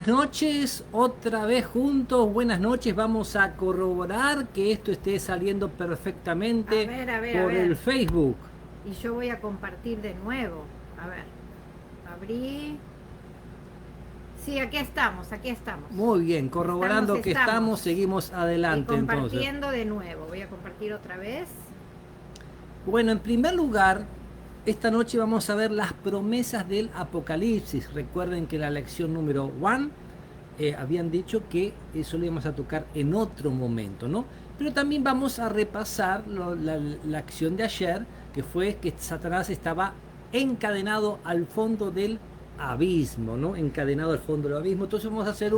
Noches, otra vez juntos, buenas noches, vamos a corroborar que esto esté saliendo perfectamente A por ver. el Facebook. Y yo voy a compartir de nuevo. A ver, abrí. Sí, aquí estamos, aquí estamos. Muy bien, Estamos, corroborando que estamos, estamos. seguimos Y adelante entonces. compartiendo de nuevo. Voy a compartir otra vez. Bueno, en primer lugar, esta noche vamos a ver las promesas del Apocalipsis. Recuerden que la lección número 1 habían dicho que eso lo íbamos a tocar en otro momento, ¿no? Pero también vamos a repasar la acción de ayer, que fue que Satanás estaba encadenado al fondo del abismo, ¿no? Encadenado al fondo del abismo. Entonces vamos a hacer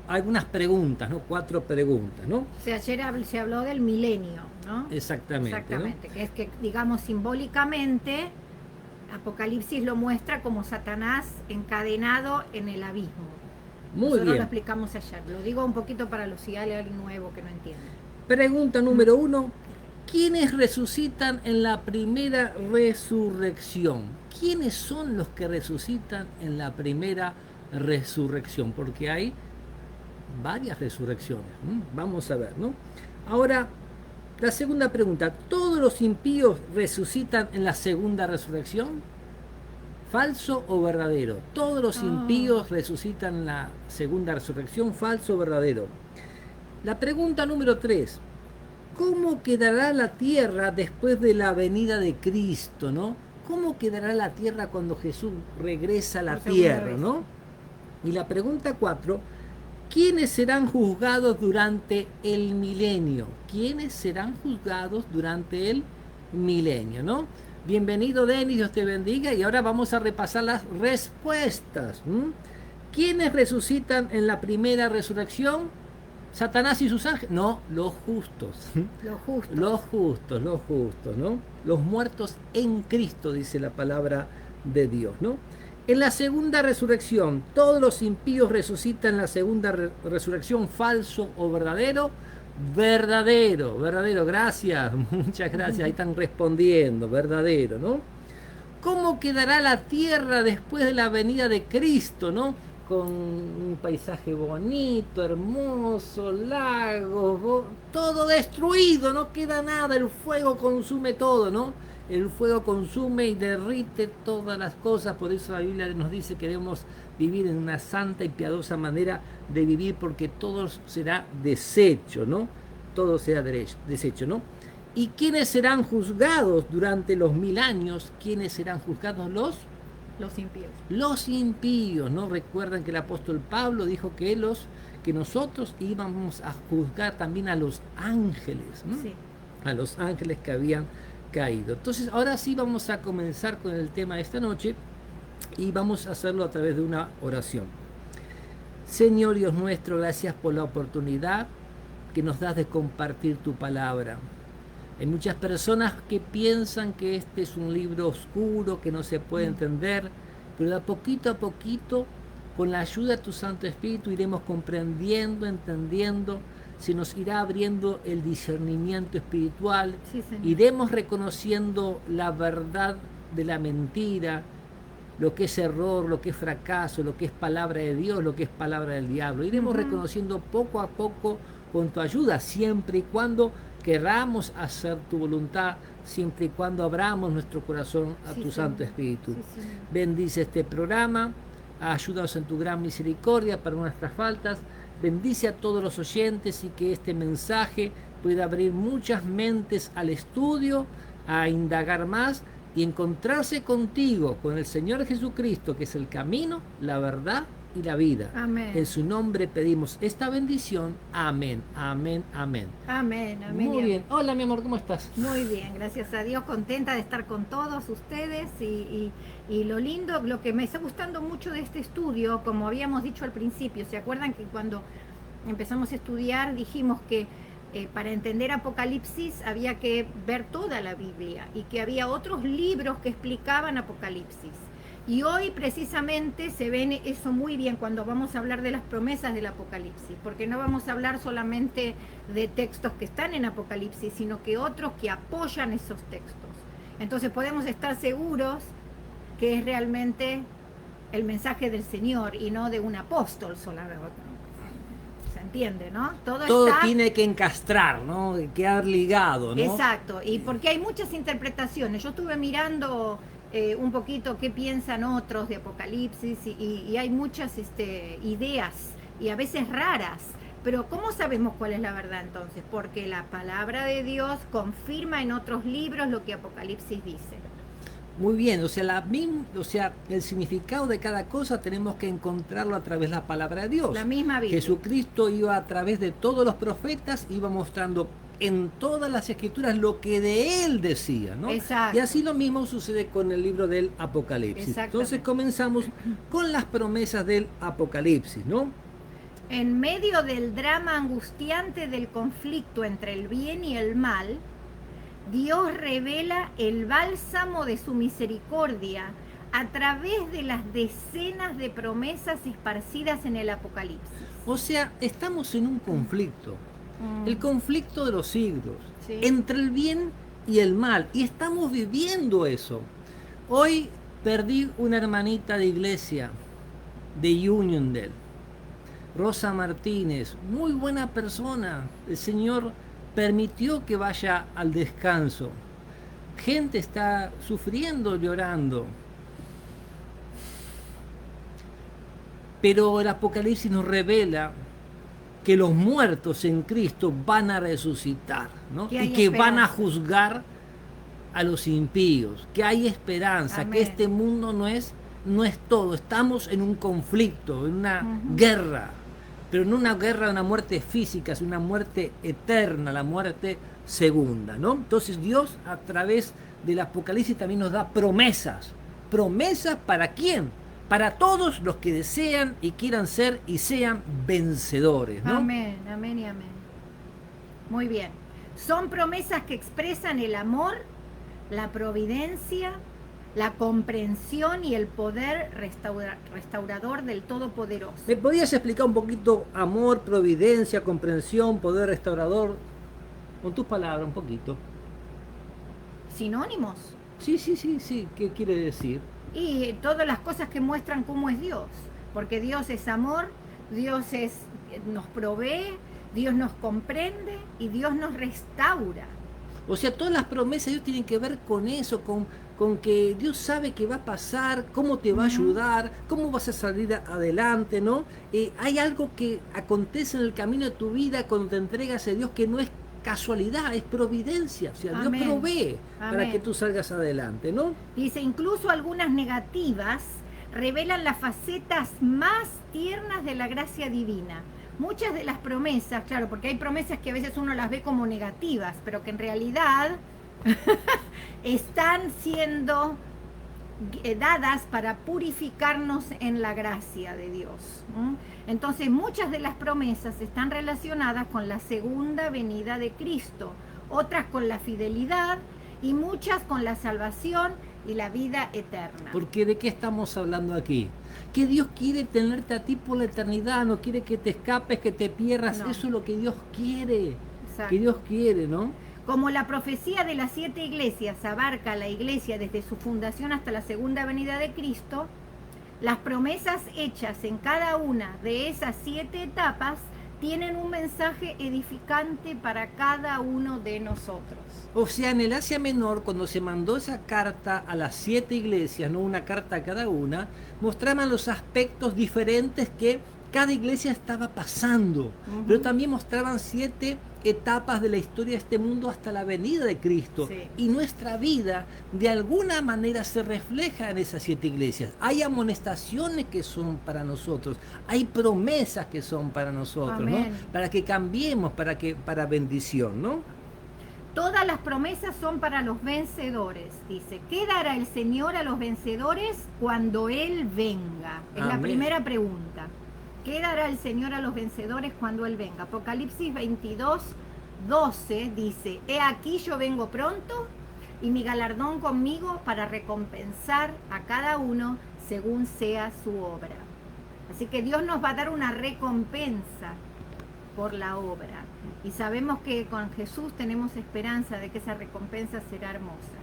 algunas preguntas, ¿no? 4 preguntas, ¿no? O sea, ayer se habló del milenio, ¿no? Exactamente, ¿no? Exactamente. Que es que, digamos, simbólicamente, Apocalipsis lo muestra como Satanás encadenado en el abismo. Muy Nosotros lo bien. explicamos ayer. Lo digo un poquito para los si hay alguien nuevo que no entiende. Pregunta número 1. ¿Quiénes resucitan en la primera resurrección? ¿Quiénes son los que resucitan en la primera resurrección? Porque hay varias resurrecciones. Vamos a ver, ¿no? Ahora, la segunda pregunta. ¿Todos los impíos resucitan en la segunda resurrección? ¿Falso o verdadero? ¿Todos los Oh, impíos resucitan en la segunda resurrección? ¿Falso o verdadero? La pregunta número 3. ¿Cómo quedará la tierra después de la venida de Cristo, no? ¿Cómo quedará la tierra cuando Jesús regresa a la por segunda tierra, vez. no? Y la pregunta 4. ¿Quiénes serán juzgados durante el milenio? ¿Quiénes serán juzgados durante el milenio, no? Bienvenido, Denis, Dios te bendiga. Y ahora vamos a repasar las respuestas. ¿Quiénes resucitan en la primera resurrección? ¿Satanás y sus ángeles? No, los justos. Los justos. Los justos, ¿no? Los muertos en Cristo, dice la palabra de Dios, ¿no? En la segunda resurrección, todos los impíos resucitan en la segunda resurrección, falso o verdadero. Verdadero, verdadero, gracias, muchas gracias, ahí están respondiendo, verdadero, ¿no? ¿Cómo quedará la tierra después de la venida de Cristo, no? Con un paisaje bonito, hermoso, lagos, todo destruido, no queda nada, el fuego consume todo, ¿no? El fuego consume y derrite todas las cosas, por eso la Biblia nos dice que debemos vivir en una santa y piadosa manera de vivir porque todo será deshecho, ¿no? Todo será deshecho, ¿no? ¿Y quiénes serán juzgados durante los 1000 años? ¿Quiénes serán juzgados? Los impíos. Los impíos, ¿no? Recuerdan que el apóstol Pablo dijo que nosotros íbamos a juzgar también a los ángeles, ¿no? Sí. A los ángeles que habían caído. Entonces, ahora sí vamos a comenzar con el tema de esta noche y vamos a hacerlo a través de una oración. Señor Dios nuestro, gracias por la oportunidad que nos das de compartir tu palabra. Hay muchas personas que piensan que este es un libro oscuro, que no se puede Mm. entender, pero de a poquito, con la ayuda de tu Santo Espíritu, iremos comprendiendo, entendiendo, se nos irá abriendo el discernimiento espiritual, Sí, Señor. iremos reconociendo la verdad de la mentira, lo que es error, lo que es fracaso, lo que es palabra de Dios, lo que es palabra del diablo. Iremos Ujú. reconociendo poco a poco con tu ayuda, siempre y cuando queramos hacer tu voluntad, siempre y cuando abramos nuestro corazón a Sí, tu Santo Señor. Espíritu. Sí, Señor. Bendice este programa, ayúdanos en tu gran misericordia para nuestras faltas, bendice a todos los oyentes y que este mensaje pueda abrir muchas mentes al estudio, a indagar más y encontrarse contigo, con el Señor Jesucristo, que es el camino, la verdad y la vida. En Amén. su nombre pedimos esta bendición. Amén, amén, amén. Amén, amén y Muy bien. amén. Hola, mi amor, ¿cómo estás? Muy bien, gracias a Dios, contenta de estar con todos ustedes y lo lindo, lo que me está gustando mucho de este estudio, como habíamos dicho al principio, ¿se acuerdan que cuando empezamos a estudiar dijimos que para entender Apocalipsis había que ver toda la Biblia y que había otros libros que explicaban Apocalipsis? Y hoy precisamente se ve eso muy bien cuando vamos a hablar de las promesas del Apocalipsis, porque no vamos a hablar solamente de textos que están en Apocalipsis, sino que otros que apoyan esos textos. Entonces podemos estar seguros que es realmente el mensaje del Señor y no de un apóstol solamente. ¿Se entiende, no? Todo tiene que encastrar, ¿no? Quedar ligado, ¿no? Exacto, y porque hay muchas interpretaciones. Yo estuve mirando un poquito qué piensan otros de Apocalipsis y hay muchas ideas y a veces raras. Pero ¿cómo sabemos cuál es la verdad entonces? Porque la palabra de Dios confirma en otros libros lo que Apocalipsis dice. Muy bien, o sea, el significado de cada cosa tenemos que encontrarlo a través de la palabra de Dios. La misma Biblia. Jesucristo iba a través de todos los profetas, iba mostrando en todas las escrituras lo que de él decía, ¿no? Exacto. Y así lo mismo sucede con el libro del Apocalipsis. Entonces comenzamos con las promesas del Apocalipsis, ¿no? En medio del drama angustiante del conflicto entre el bien y el mal, Dios revela el bálsamo de su misericordia a través de las decenas de promesas esparcidas en el Apocalipsis. O sea, estamos en un conflicto, el conflicto de los siglos, Sí. entre el bien y el mal, y estamos viviendo eso. Hoy perdí una hermanita de iglesia de Uniondale, Rosa Martínez, muy buena persona. El Señor permitió que vaya al descanso. Gente está sufriendo, llorando. Pero el Apocalipsis nos revela que los muertos en Cristo van a resucitar, ¿no? Y que van a juzgar a los impíos, que hay esperanza, Amén. Que este mundo no es todo. Estamos en un conflicto, en una guerra. Pero no una guerra, una muerte física, es una muerte eterna, la muerte segunda, ¿no? Entonces Dios a través del Apocalipsis también nos da promesas. ¿Promesas para quién? Para todos los que desean y quieran ser y sean vencedores, ¿no? Amén, amén y amén. Muy bien. Son promesas que expresan el amor, la providencia, la comprensión y el poder restaurador del Todopoderoso. ¿Me podrías explicar un poquito amor, providencia, comprensión, poder restaurador? Con tus palabras, un poquito. ¿Sinónimos? Sí. ¿Qué quiere decir? Y todas las cosas que muestran cómo es Dios. Porque Dios es amor, Dios nos provee, Dios nos comprende y Dios nos restaura. O sea, todas las promesas de Dios tienen que ver con eso, con que Dios sabe qué va a pasar, cómo te va a ayudar, cómo vas a salir adelante, ¿no? Hay algo que acontece en el camino de tu vida cuando te entregas a Dios que no es casualidad, es providencia. O sea, Dios provee para que tú salgas adelante, ¿no? Dice, incluso algunas negativas revelan las facetas más tiernas de la gracia divina. Muchas de las promesas, claro, porque hay promesas que a veces uno las ve como negativas, pero que en realidad están siendo dadas para purificarnos en la gracia de Dios. Entonces, muchas de las promesas están relacionadas con la segunda venida de Cristo, otras con la fidelidad y muchas con la salvación y la vida eterna. Porque ¿de qué estamos hablando aquí? Que Dios quiere tenerte a ti por la eternidad, no quiere que te escapes, que te pierdas. No. Eso es lo que Dios quiere. Exacto. Que Dios quiere, ¿no? Como la profecía de las 7 iglesias abarca a la iglesia desde su fundación hasta la segunda venida de Cristo, las promesas hechas en cada una de esas 7 etapas tienen un mensaje edificante para cada uno de nosotros. O sea, en el Asia Menor, cuando se mandó esa carta a las 7 iglesias, no una carta a cada una, mostraban los aspectos diferentes que cada iglesia estaba pasando, pero también mostraban 7 etapas de la historia de este mundo hasta la venida de Cristo. Sí. Y nuestra vida de alguna manera se refleja en esas 7 iglesias. Hay amonestaciones que son para nosotros, hay promesas que son para nosotros, ¿no? Para que cambiemos, para bendición, ¿no? Todas las promesas son para los vencedores, dice. ¿Qué dará el Señor a los vencedores cuando Él venga? Es la primera pregunta. ¿Qué dará el Señor a los vencedores cuando Él venga? Apocalipsis 22:12 dice, he aquí yo vengo pronto y mi galardón conmigo para recompensar a cada uno según sea su obra. Así que Dios nos va a dar una recompensa por la obra. Y sabemos que con Jesús tenemos esperanza de que esa recompensa será hermosa.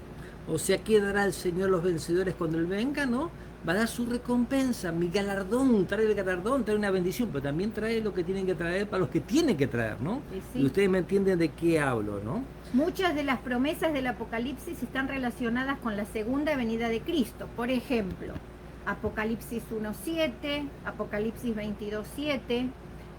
O sea, ¿qué dará el Señor a los vencedores cuando Él venga, no? va a dar su recompensa, mi galardón, trae el galardón, trae una bendición, pero también trae lo que tienen que traer para los que tienen que traer, ¿no? Sí. Y ustedes me entienden de qué hablo, ¿no? Muchas de las promesas del Apocalipsis están relacionadas con la segunda venida de Cristo. Por ejemplo, Apocalipsis 1:7, Apocalipsis 22:7.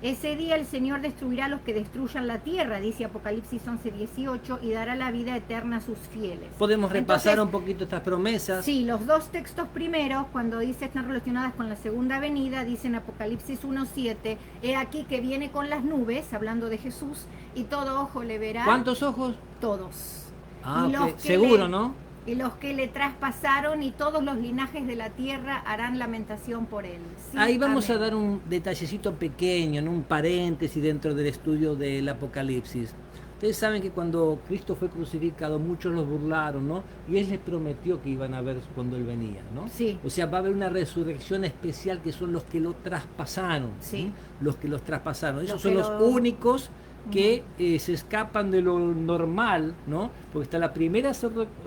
Ese día el Señor destruirá a los que destruyan la tierra, dice Apocalipsis 11:18, y dará la vida eterna a sus fieles. Podemos repasar Entonces, un poquito estas promesas. Sí, los dos textos primeros, cuando dice están relacionadas con la segunda venida, dicen Apocalipsis 1:7, he aquí que viene con las nubes, hablando de Jesús, y todo ojo le verá. ¿Cuántos ojos? Todos. Ah, Y ok. Seguro, ¿no? Y los que le traspasaron y todos los linajes de la tierra harán lamentación por él. Sí, ahí vamos amén. a dar un detallecito pequeño, en un paréntesis dentro del estudio del Apocalipsis. Ustedes saben que cuando Cristo fue crucificado, muchos los burlaron, ¿no? Y Él les prometió que iban a ver cuando Él venía, ¿no? Sí. O sea, va a haber una resurrección especial que son los que lo traspasaron. Sí. Los que los traspasaron. Esos Los son que los únicos que se escapan de lo normal, ¿no? Porque está la primera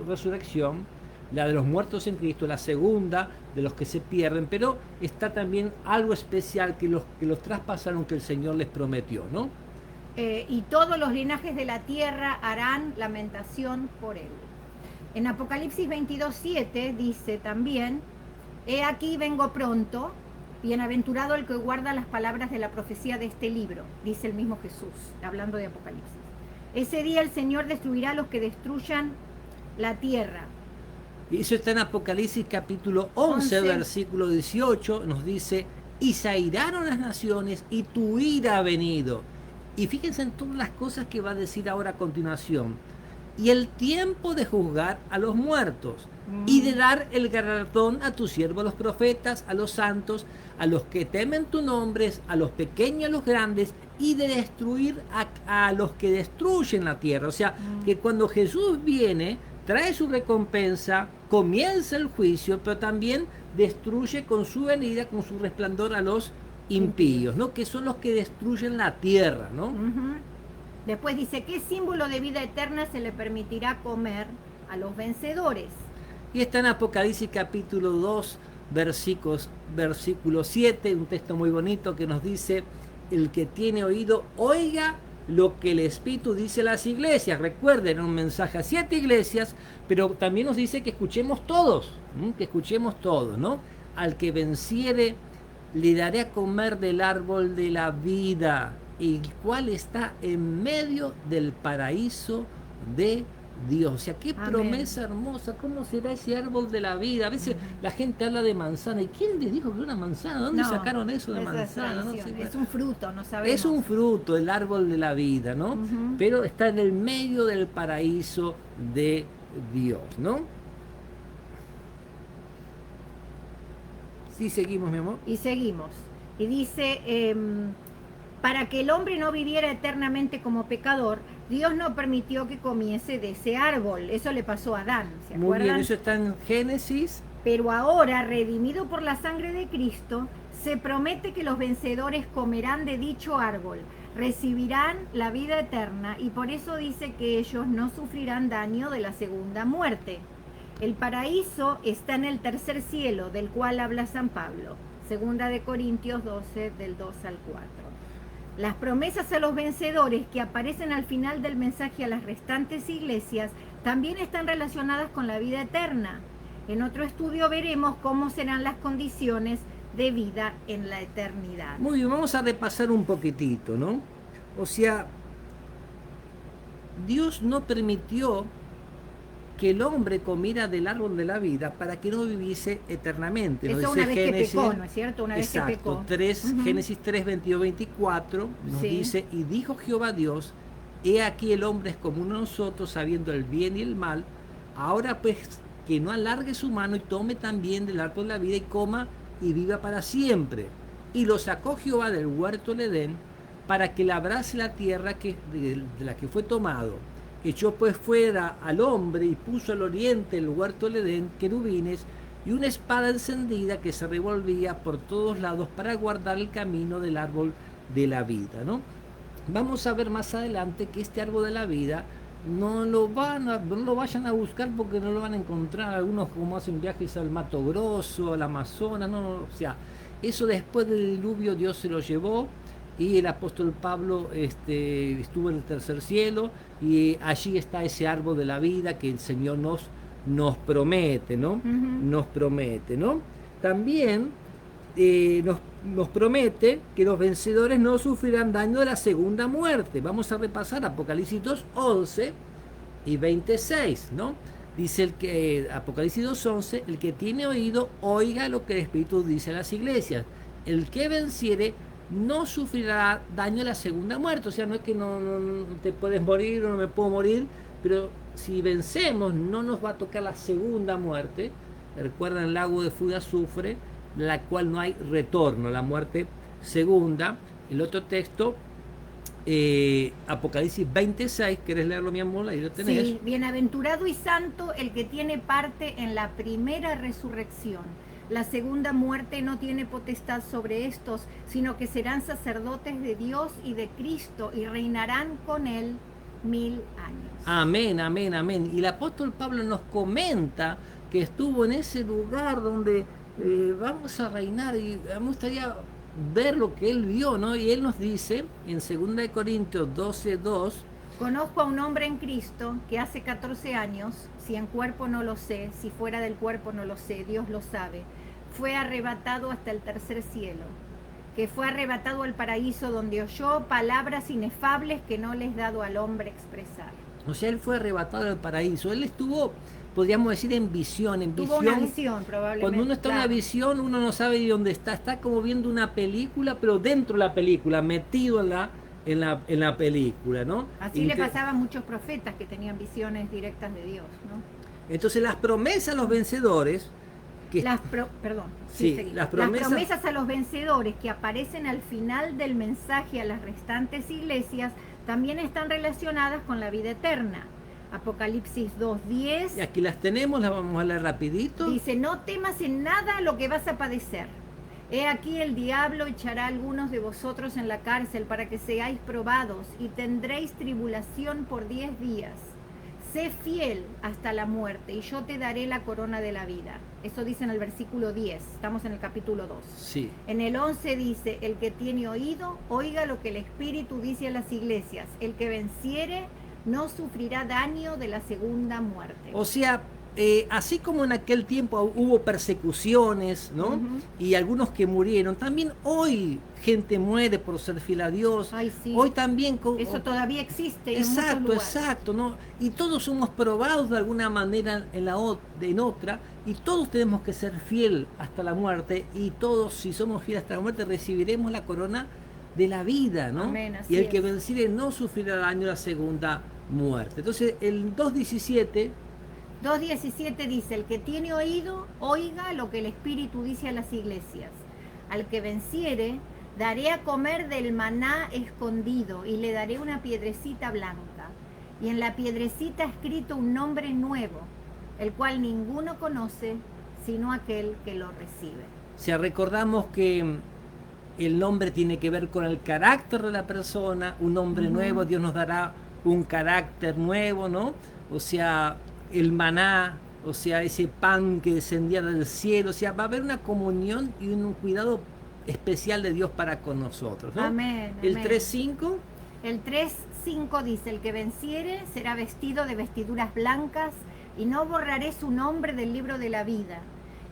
resurrección, la de los muertos en Cristo, la segunda de los que se pierden, pero está también algo especial que los traspasaron que el Señor les prometió, ¿no? Y todos los linajes de la tierra harán lamentación por él. En Apocalipsis 22:7 dice también, he aquí vengo pronto, bienaventurado el que guarda las palabras de la profecía de este libro, dice el mismo Jesús, hablando de Apocalipsis. Ese día el Señor destruirá a los que destruyan la tierra. Y eso está en Apocalipsis capítulo 11, versículo 18, nos dice, y se airaron las naciones y tu ira ha venido. Y fíjense en todas las cosas que va a decir ahora a continuación. Y el tiempo de juzgar a los muertos y de dar el galardón a tus siervos, a los profetas, a los santos, a los que temen tu nombre, a los pequeños, a los grandes, y de destruir a los que destruyen la tierra. O sea, que cuando Jesús viene, trae su recompensa, comienza el juicio, pero también destruye con su venida, con su resplandor a los impíos, ¿no? Que son los que destruyen la tierra, ¿no? Después dice, ¿qué símbolo de vida eterna se le permitirá comer a los vencedores? Y está en Apocalipsis capítulo 2, versículo 7, un texto muy bonito que nos dice, el que tiene oído, oiga lo que el Espíritu dice a las iglesias. Recuerden, un mensaje a 7 iglesias, pero también nos dice que escuchemos todos, ¿no? Al que venciere, le daré a comer del árbol de la vida, el cual está en medio del paraíso de Dios. O sea, qué promesa hermosa, ¿cómo será ese árbol de la vida? A veces la gente habla de manzana, ¿y quién les dijo que era una manzana? ¿Dónde sacaron eso de manzana? No sé, es un fruto, no sabemos. Es un fruto, el árbol de la vida, ¿no? Pero está en el medio del paraíso de Dios, ¿no? Sí, seguimos, mi amor. Y seguimos. Y dice, para que el hombre no viviera eternamente como pecador, Dios no permitió que comiese de ese árbol. Eso le pasó a Adán, ¿se acuerdan? Muy bien, eso está en Génesis. Pero ahora, redimido por la sangre de Cristo, se promete que los vencedores comerán de dicho árbol, recibirán la vida eterna, y por eso dice que ellos no sufrirán daño de la segunda muerte. El paraíso está en el tercer cielo, del cual habla San Pablo, segunda de Corintios 12, del 2 al 4. Las promesas a los vencedores que aparecen al final del mensaje a las restantes iglesias también están relacionadas con la vida eterna. En otro estudio veremos cómo serán las condiciones de vida en la eternidad. Muy bien, vamos a repasar un poquitito, ¿no? O sea, Dios no permitió que el hombre comiera del árbol de la vida para que no viviese eternamente. Eso una vez Génesis, que pecó, ¿no es cierto? Una vez que pecó. Génesis 3, 22, 24 nos dice, y dijo Jehová Dios, he aquí el hombre es como uno de nosotros, sabiendo el bien y el mal, ahora pues que no alargue su mano y tome también del árbol de la vida y coma y viva para siempre. Y lo sacó Jehová del huerto del Edén para que labrase la tierra de la que fue tomado. Echó pues fuera al hombre y puso al oriente el huerto del Edén querubines y una espada encendida que se revolvía por todos lados para guardar el camino del árbol de la vida, ¿no? Vamos a ver más adelante que este árbol de la vida no lo vayan a buscar porque no lo van a encontrar. Algunos como hacen viajes al Mato Grosso, al Amazonas, o sea, eso después del diluvio Dios se lo llevó y el apóstol Pablo estuvo en el tercer cielo y allí está ese árbol de la vida que el Señor nos promete, ¿no? Ujú. Nos promete, ¿no? También nos promete que los vencedores no sufrirán daño de la segunda muerte. Vamos a repasar Apocalipsis 2, 11 y 26, ¿no? Dice Apocalipsis 2, 11, el que tiene oído, oiga lo que el Espíritu dice a las iglesias. El que venciere no sufrirá daño de la segunda muerte. O sea, no es que no te puedes morir o no me puedo morir, pero si vencemos no nos va a tocar la segunda muerte. Recuerdan el lago de fuego y azufre, la cual no hay retorno, la muerte segunda. El otro texto, Apocalipsis 26, ¿querés leerlo, mi amor? Ahí lo tenés. Sí, bienaventurado y santo el que tiene parte en la primera resurrección. La segunda muerte no tiene potestad sobre estos, sino que serán sacerdotes de Dios y de Cristo y reinarán con él 1000 años. Amén, amén, amén. Y el apóstol Pablo nos comenta que estuvo en ese lugar donde vamos a reinar y me gustaría ver lo que él vio, ¿no? Y él nos dice en 2 Corintios 12:2, Conozco a un hombre en Cristo que hace 14 años, si en cuerpo no lo sé, si fuera del cuerpo no lo sé, Dios lo sabe, fue arrebatado hasta el tercer cielo, que fue arrebatado al paraíso donde oyó palabras inefables que no les he dado al hombre expresar. o sea, él fue arrebatado del paraíso. Él estuvo, podríamos decir, en visión, Tuvo una visión probablemente. Cuando uno está en una visión, uno no sabe de dónde está como viendo una película, pero dentro de la película, metido en la película, ¿no? Así le pasaba a muchos profetas que tenían visiones directas de Dios, ¿no? Entonces las promesas a los vencedores, las promesas a los vencedores que aparecen al final del mensaje a las restantes iglesias también están relacionadas con la vida eterna. Apocalipsis 2:10. Y aquí las tenemos, las vamos a leer rapidito. Dice, no temas en nada lo que vas a padecer. He aquí el diablo echará a algunos de vosotros en la cárcel para que seáis probados y tendréis tribulación por 10 días. Sé fiel hasta la muerte y yo te daré la corona de la vida. Eso dice en el versículo 10, estamos en el capítulo 2. Sí. En el 11 dice, el que tiene oído, oiga lo que el Espíritu dice a las iglesias. El que venciere no sufrirá daño de la segunda muerte. O sea, así como en aquel tiempo hubo persecuciones, ¿no? Ujú. Y algunos que murieron, también hoy gente muere por ser fiel a Dios. Ay, sí. Hoy también... Eso todavía existe en muchos Exacto, lugares. exacto, ¿no? Y todos somos probados de alguna manera en otra, y todos tenemos que ser fiel hasta la muerte, y todos, si somos fieles hasta la muerte, recibiremos la corona de la vida, ¿no? Amén, así Y el que es. venciere no sufrirá daño de la segunda muerte. Entonces, el 2:17... 2:17 dice, el que tiene oído, oiga lo que el Espíritu dice a las iglesias. Al que venciere, daré a comer del maná escondido y le daré una piedrecita blanca. Y en la piedrecita escrito un nombre nuevo, el cual ninguno conoce, sino aquel que lo recibe. O sea, recordamos que el nombre tiene que ver con el carácter de la persona, un nombre nuevo, Dios nos dará un carácter nuevo, ¿no? O sea, el maná, o sea, ese pan que descendía del cielo, o sea, va a haber una comunión y un cuidado especial de Dios para con nosotros, ¿no? Amén, El amén. 3:5, El 3:5 dice, el que venciere será vestido de vestiduras blancas y no borraré su nombre del libro de la vida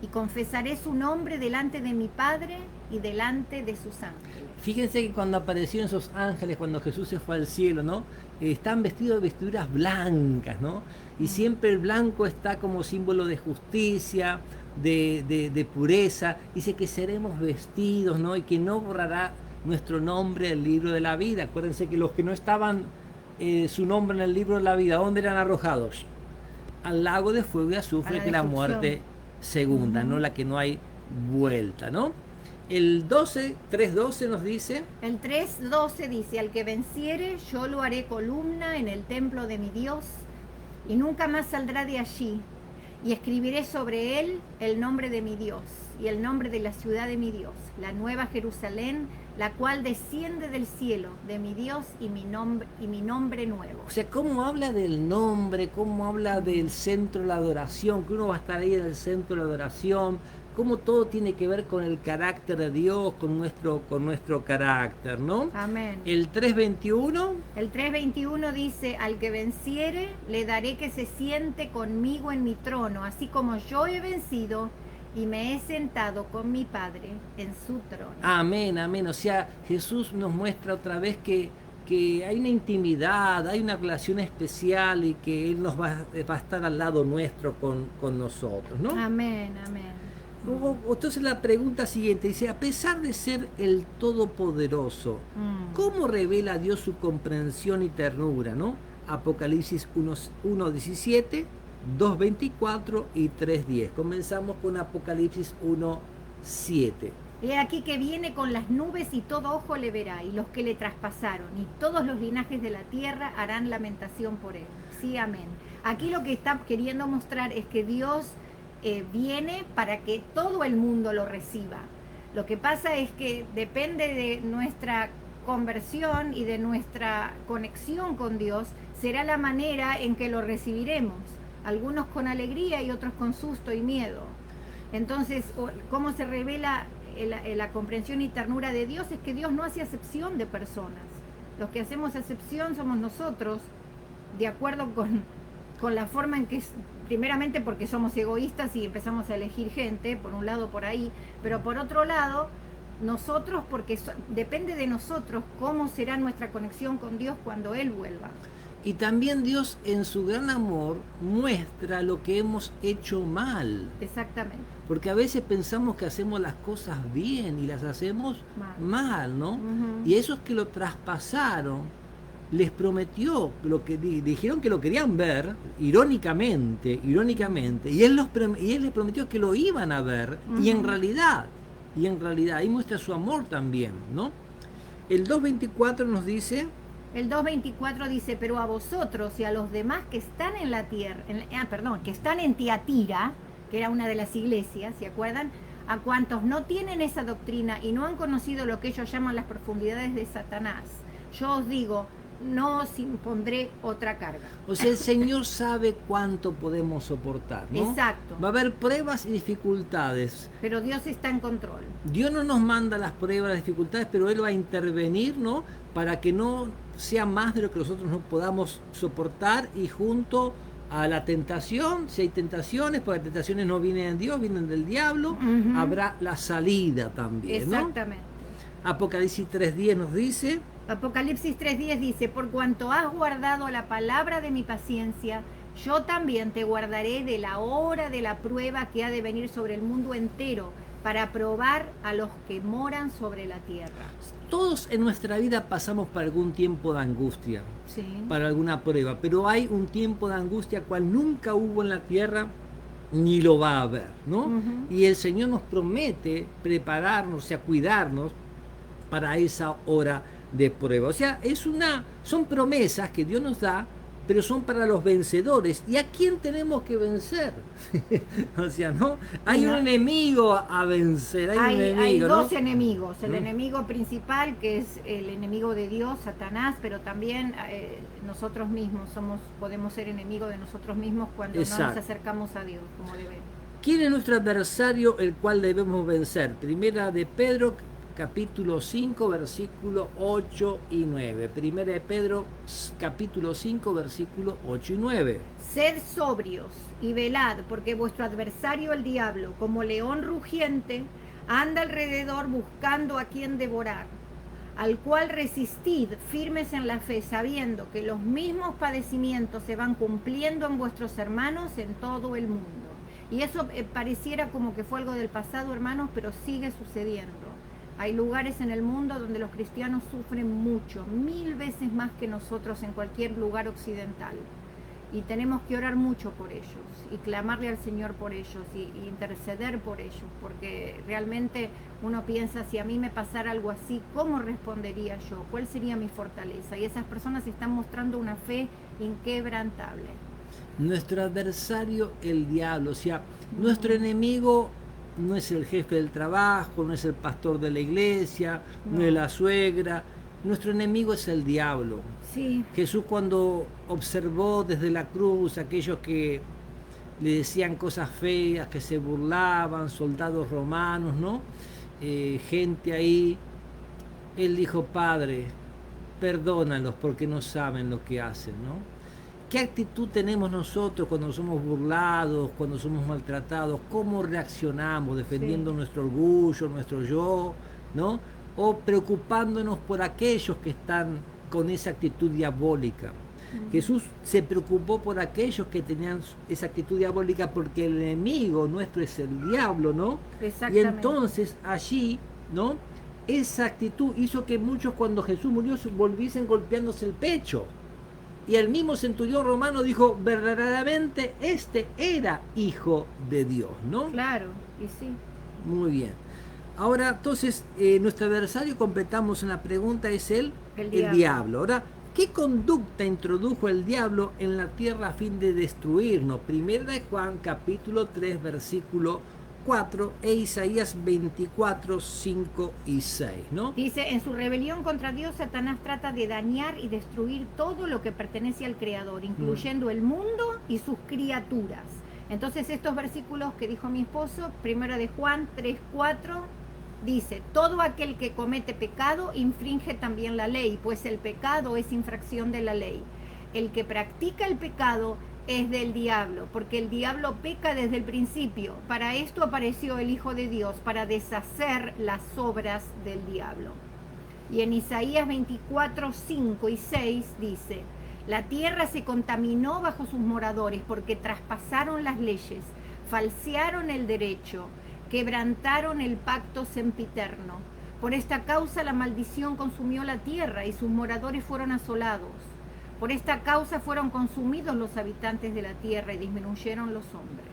y confesaré su nombre delante de mi Padre y delante de sus ángeles. fíjense que cuando aparecieron esos ángeles, cuando Jesús se fue al cielo, ¿no? Están vestidos de vestiduras blancas, ¿no? Y siempre el blanco está como símbolo de justicia, de pureza. Dice que seremos vestidos, ¿no? Y que no borrará nuestro nombre del libro de la vida. Acuérdense que los que no estaban su nombre en el libro de la vida, ¿dónde eran arrojados? Al lago de fuego y azufre, que es la muerte segunda, ¿no? La que no hay vuelta, ¿no? El 3:12 nos dice... El 3:12 dice, al que venciere yo lo haré columna en el templo de mi Dios y nunca más saldrá de allí. Y escribiré sobre él el nombre de mi Dios y el nombre de la ciudad de mi Dios, la nueva Jerusalén la cual desciende del cielo de mi Dios y mi nombre nuevo. O sea, cómo habla del nombre, cómo habla del centro de la adoración, que uno va a estar ahí en el centro de la adoración, cómo todo tiene que ver con el carácter de Dios, con nuestro carácter, ¿no? Amén. El 3:21. El 3:21 dice, al que venciere, le daré que se siente conmigo en mi trono, así como yo he vencido y me he sentado con mi Padre en su trono. Amén, amén. O sea, Jesús nos muestra otra vez que hay una intimidad, hay una relación especial y que Él nos va a estar al lado nuestro con nosotros, ¿no? Amén, amén. Entonces la pregunta siguiente dice, a pesar de ser el Todopoderoso, ¿cómo revela Dios su comprensión y ternura, ¿no? Apocalipsis 1:17, 2:24 y 3:10. Comenzamos con Apocalipsis 1:7. He aquí que viene con las nubes y todo ojo le verá, y los que le traspasaron, y todos los linajes de la tierra harán lamentación por él. Sí, amén. Aquí lo que está queriendo mostrar es que Dios viene para que todo el mundo lo reciba. Lo que pasa es que depende de nuestra conversión y de nuestra conexión con Dios, será la manera en que lo recibiremos. Algunos con alegría y otros con susto y miedo. Entonces, ¿cómo se revela la comprensión y ternura de Dios? Es que Dios no hace acepción de personas. Los que hacemos acepción somos nosotros, de acuerdo con la forma en que, primeramente porque somos egoístas y empezamos a elegir gente, por un lado por ahí, pero por otro lado, nosotros, porque depende de nosotros cómo será nuestra conexión con Dios cuando Él vuelva. Y también Dios en su gran amor muestra lo que hemos hecho mal. Exactamente. Porque a veces pensamos que hacemos las cosas bien y las hacemos mal, ¿no? Uh-huh. Y esos que lo traspasaron, les prometió, dijeron que lo querían ver, irónicamente, y él les prometió que lo iban a ver, uh-huh. y en realidad, ahí muestra su amor también, ¿no? El 2:24 nos dice... El 2:24 dice, pero a vosotros y a los demás que están en la tierra, que están en Tiatira, que era una de las iglesias, ¿se acuerdan? A cuantos no tienen esa doctrina y no han conocido lo que ellos llaman las profundidades de Satanás, yo os digo, no os impondré otra carga. O sea, el Señor sabe cuánto podemos soportar, ¿no? Exacto. Va a haber pruebas y dificultades. Pero Dios está en control. Dios no nos manda las pruebas, las dificultades, pero Él va a intervenir, ¿no? Para que no sea más de lo que nosotros no podamos soportar, y junto a la tentación, si hay tentaciones, porque las tentaciones no vienen de Dios, vienen del diablo, uh-huh. habrá la salida también, ¿no? Exactamente. Apocalipsis 3:10 nos dice... Apocalipsis 3:10 dice, por cuanto has guardado la palabra de mi paciencia, yo también te guardaré de la hora de la prueba que ha de venir sobre el mundo entero, para probar a los que moran sobre la tierra. Todos en nuestra vida pasamos por algún tiempo de angustia, sí. para alguna prueba, pero hay un tiempo de angustia cual nunca hubo en la tierra ni lo va a haber, ¿no? Uh-huh. Y el Señor nos promete prepararnos, o sea, cuidarnos para esa hora de prueba. O sea, son promesas que Dios nos da, pero son para los vencedores. ¿Y a quién tenemos que vencer? O sea, ¿no? Hay un enemigo a vencer. Hay dos enemigos. El enemigo principal, que es el enemigo de Dios, Satanás, pero también nosotros mismos podemos ser enemigos de nosotros mismos cuando no nos acercamos a Dios como debemos. ¿Quién es nuestro adversario, el cual debemos vencer? Primera de Pedro, capítulo 5, versículo 8 y 9. Primera de Pedro, capítulo 5, versículo 8 y 9. Sed sobrios y velad, porque vuestro adversario el diablo, como león rugiente, anda alrededor buscando a quien devorar, al cual resistid firmes en la fe, sabiendo que los mismos padecimientos se van cumpliendo en vuestros hermanos en todo el mundo. Y eso pareciera como que fue algo del pasado, hermanos, pero sigue sucediendo. Hay lugares en el mundo donde los cristianos sufren mucho, 1000 veces más que nosotros en cualquier lugar occidental. Y tenemos que orar mucho por ellos y clamarle al Señor por ellos y interceder por ellos, porque realmente uno piensa, si a mí me pasara algo así, ¿cómo respondería yo? ¿Cuál sería mi fortaleza? Y esas personas están mostrando una fe inquebrantable. Nuestro adversario, el diablo, o sea, nuestro enemigo no es el jefe del trabajo, no es el pastor de la iglesia, no es No. la suegra. Nuestro enemigo es el diablo. Sí, Jesús, cuando observó desde la cruz aquellos que le decían cosas feas, que se burlaban, soldados romanos, ¿no? Gente ahí, él dijo: Padre, perdónalos porque no saben lo que hacen, ¿no? ¿Qué actitud tenemos nosotros cuando somos burlados, cuando somos maltratados? ¿Cómo reaccionamos? sí. ¿Defendiendo nuestro orgullo, nuestro yo, ¿no? O preocupándonos por aquellos que están con esa actitud diabólica. Ujú. Jesús se preocupó por aquellos que tenían esa actitud diabólica, porque el enemigo nuestro es el diablo, ¿no? Y Exactamente. entonces allí, ¿no? Esa actitud hizo que muchos, cuando Jesús murió, volviesen golpeándose el pecho. Y el mismo centurión romano dijo: verdaderamente este era hijo de Dios, ¿no? Claro, y sí, Muy bien. Ahora, entonces, nuestro adversario, completamos en la pregunta, es el el diablo. diablo. Ahora, ¿qué conducta introdujo el diablo en la tierra a fin de destruirnos? Primera de Juan, capítulo 3, versículo 4, e Isaías 24, 5 y 6, ¿no? Dice, en su rebelión contra Dios, Satanás trata de dañar y destruir todo lo que pertenece al Creador, incluyendo el mundo y sus criaturas. Entonces, estos versículos que dijo mi esposo, primero de Juan 3:4, dice, todo aquel que comete pecado infringe también la ley, pues el pecado es infracción de la ley. El que practica el pecado es del diablo, porque el diablo peca desde el principio. Para esto apareció el Hijo de Dios, para deshacer las obras del diablo. Y en Isaías 24, 5 y 6 dice, la tierra se contaminó bajo sus moradores porque traspasaron las leyes, falsearon el derecho, quebrantaron el pacto sempiterno. Por esta causa la maldición consumió la tierra y sus moradores fueron asolados. Por esta causa fueron consumidos los habitantes de la tierra y disminuyeron los hombres.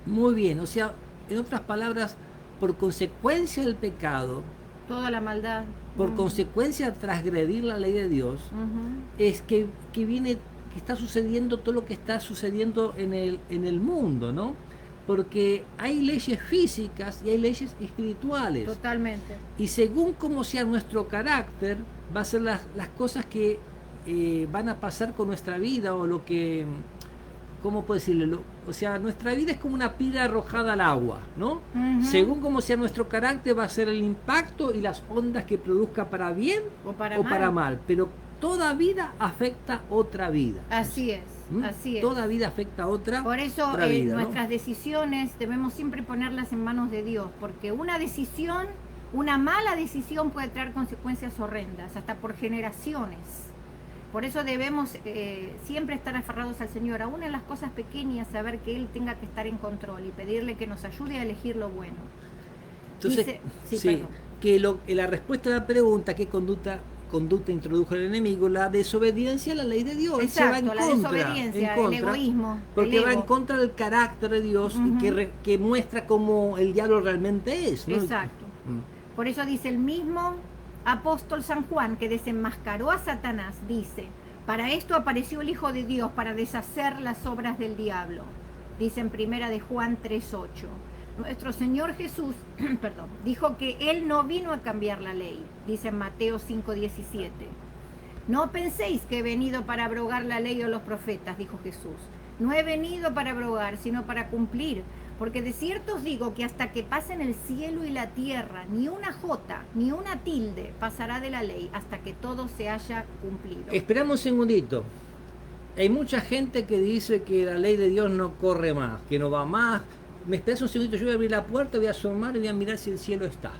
Muy bien, o sea, en otras palabras, por consecuencia del pecado, Toda la maldad. por consecuencia de transgredir la ley de Dios, es que viene, que está sucediendo todo lo que está sucediendo en el mundo, ¿no? Porque hay leyes físicas y hay leyes espirituales. Totalmente. Y según cómo sea nuestro carácter, va a ser las cosas que van a pasar con nuestra vida, o lo que, ¿cómo puedo decirlo? O sea, nuestra vida es como una piedra arrojada al agua, ¿no? Según cómo sea nuestro carácter, va a ser el impacto y las ondas que produzca, para bien O para o mal. para mal. Pero toda vida afecta otra vida. Así es, ¿Mm? así es. Toda vida afecta a otra, Por eso otra vida, ¿no? nuestras decisiones debemos siempre ponerlas en manos de Dios, porque una decisión, una mala decisión puede traer consecuencias horrendas, hasta por generaciones. Por eso debemos siempre estar aferrados al Señor, aún en las cosas pequeñas, saber que Él tenga que estar en control y pedirle que nos ayude a elegir lo bueno. Entonces, Dice, sí, perdón. que la respuesta a la pregunta, ¿qué conducta introdujo el enemigo? La desobediencia a la ley de Dios. Él se va en Exacto, la contra, desobediencia, en contra, el egoísmo, porque el va en ego. contra del carácter de Dios, y que muestra cómo el diablo realmente es, ¿no? Exacto. Por eso dice el mismo apóstol San Juan, que desenmascaró a Satanás, dice, para esto apareció el Hijo de Dios, para deshacer las obras del diablo. Dice en primera de Juan 3:8. Nuestro Señor Jesús, perdón, dijo que Él no vino a cambiar la ley, dice en Mateo 5:17. No penséis que he venido para abrogar la ley o los profetas, dijo Jesús. No he venido para abrogar, sino para cumplir. Porque de cierto os digo que hasta que pasen el cielo y la tierra, ni una jota, ni una tilde pasará de la ley, hasta que todo se haya cumplido. Esperamos un segundito. Hay mucha gente que dice que la ley de Dios no corre más, que no va más. Me esperas un segundito, yo voy a abrir la puerta, voy a asomar y voy a mirar si el cielo está.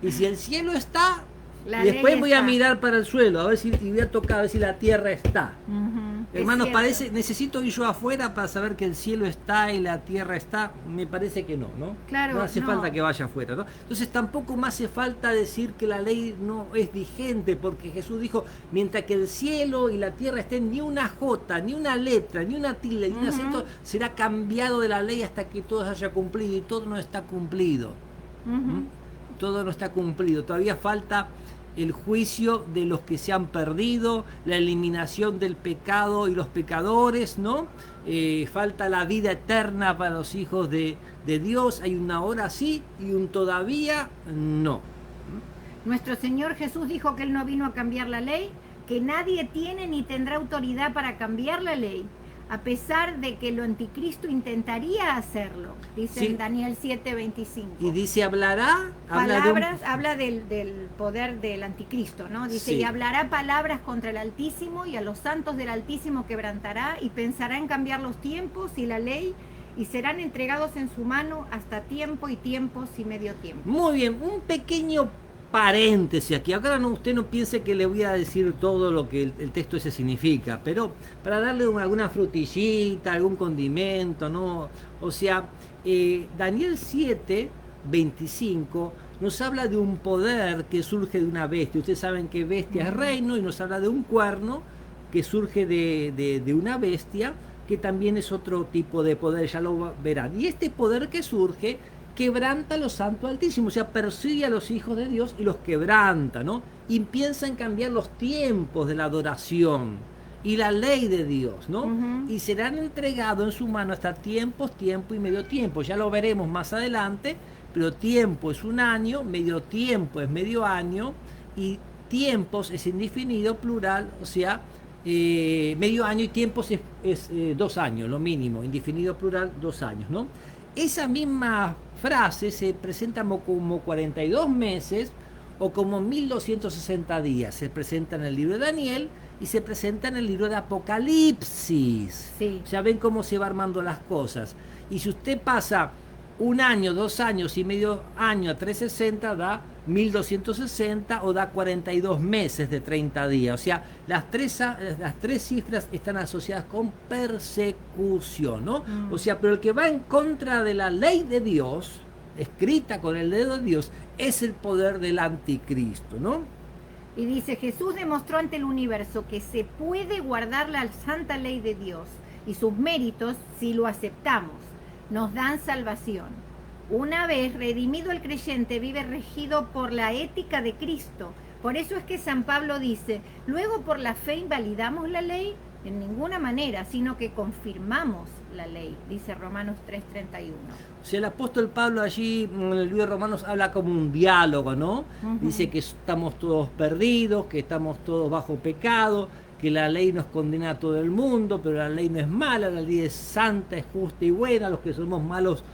Y si el cielo está, La y después ley voy a está. mirar para el suelo, a ver si, y voy a tocar, a ver si la tierra está. Hermanos, Es parece, cierto. necesito ir yo afuera para saber que el cielo está y la tierra está. Me parece que no, ¿no? Claro, no hace no. falta que vaya afuera, ¿no? Entonces tampoco me hace falta decir que la ley no es vigente, porque Jesús dijo, mientras que el cielo y la tierra estén, ni una jota, ni una letra, ni una tilde, ni un acento será cambiado de la ley hasta que todo se haya cumplido, y todo no está cumplido. Todo no está cumplido, todavía falta el juicio de los que se han perdido, la eliminación del pecado y los pecadores, ¿no? falta la vida eterna para los hijos de Dios, hay una hora sí y un todavía no. Nuestro Señor Jesús dijo que Él no vino a cambiar la ley, que nadie tiene ni tendrá autoridad para cambiar la ley, a pesar de que el anticristo intentaría hacerlo, dice Sí. en Daniel 7:25. Y dice, habla Habla del poder del anticristo, ¿no? Dice, Sí. y hablará palabras contra el Altísimo, y a los santos del Altísimo quebrantará, y pensará en cambiar los tiempos y la ley, y serán entregados en su mano hasta tiempo y tiempos y medio tiempo. Muy bien, un pequeño paréntesis aquí. Ahora no, usted no piense que le voy a decir todo lo que el texto ese significa, pero para darle alguna frutillita, algún condimento, ¿no? O sea, Daniel 7:25 nos habla de un poder que surge de una bestia. Ustedes saben que bestia es reino, y nos habla de un cuerno que surge de una bestia, que también es otro tipo de poder, ya lo verán. Y este poder que surge quebranta a los santos altísimos, o sea, persigue a los hijos de Dios y los quebranta, ¿no? Y piensa en cambiar los tiempos de la adoración y la ley de Dios, ¿no? Y serán entregados en su mano hasta tiempo y medio tiempo. Ya lo veremos más adelante, pero tiempo es un año, medio tiempo es medio año, y tiempos es indefinido, plural, o sea, medio año, y tiempos es 2 años, lo mínimo, indefinido, plural, 2 años, ¿no? Esa misma frase se presenta como 42 meses o como 1260 días. Se presenta en el libro de Daniel y se presenta en el libro de Apocalipsis. Sí. Ya ven cómo se va armando las cosas. Y si usted pasa 1 año, 2 años y medio año a 360, da 1260 o da 42 meses de 30 días. O sea, las tres cifras están asociadas con persecución, ¿no? O sea, pero el que va en contra de la ley de Dios, escrita con el dedo de Dios, es el poder del anticristo, ¿no? Y dice, Jesús demostró ante el universo que se puede guardar la santa ley de Dios, y sus méritos, si lo aceptamos, nos dan salvación. Una vez redimido el creyente, vive regido por la ética de Cristo. Por eso es que San Pablo dice, luego por la fe invalidamos la ley, en ninguna manera, sino que confirmamos la ley, dice Romanos 3:31. O sea, el apóstol Pablo allí en el libro de Romanos habla como un diálogo, ¿no? Dice que estamos todos perdidos, que estamos todos bajo pecado, que la ley nos condena a todo el mundo, pero la ley no es mala, la ley es santa, es justa y buena, los que somos malos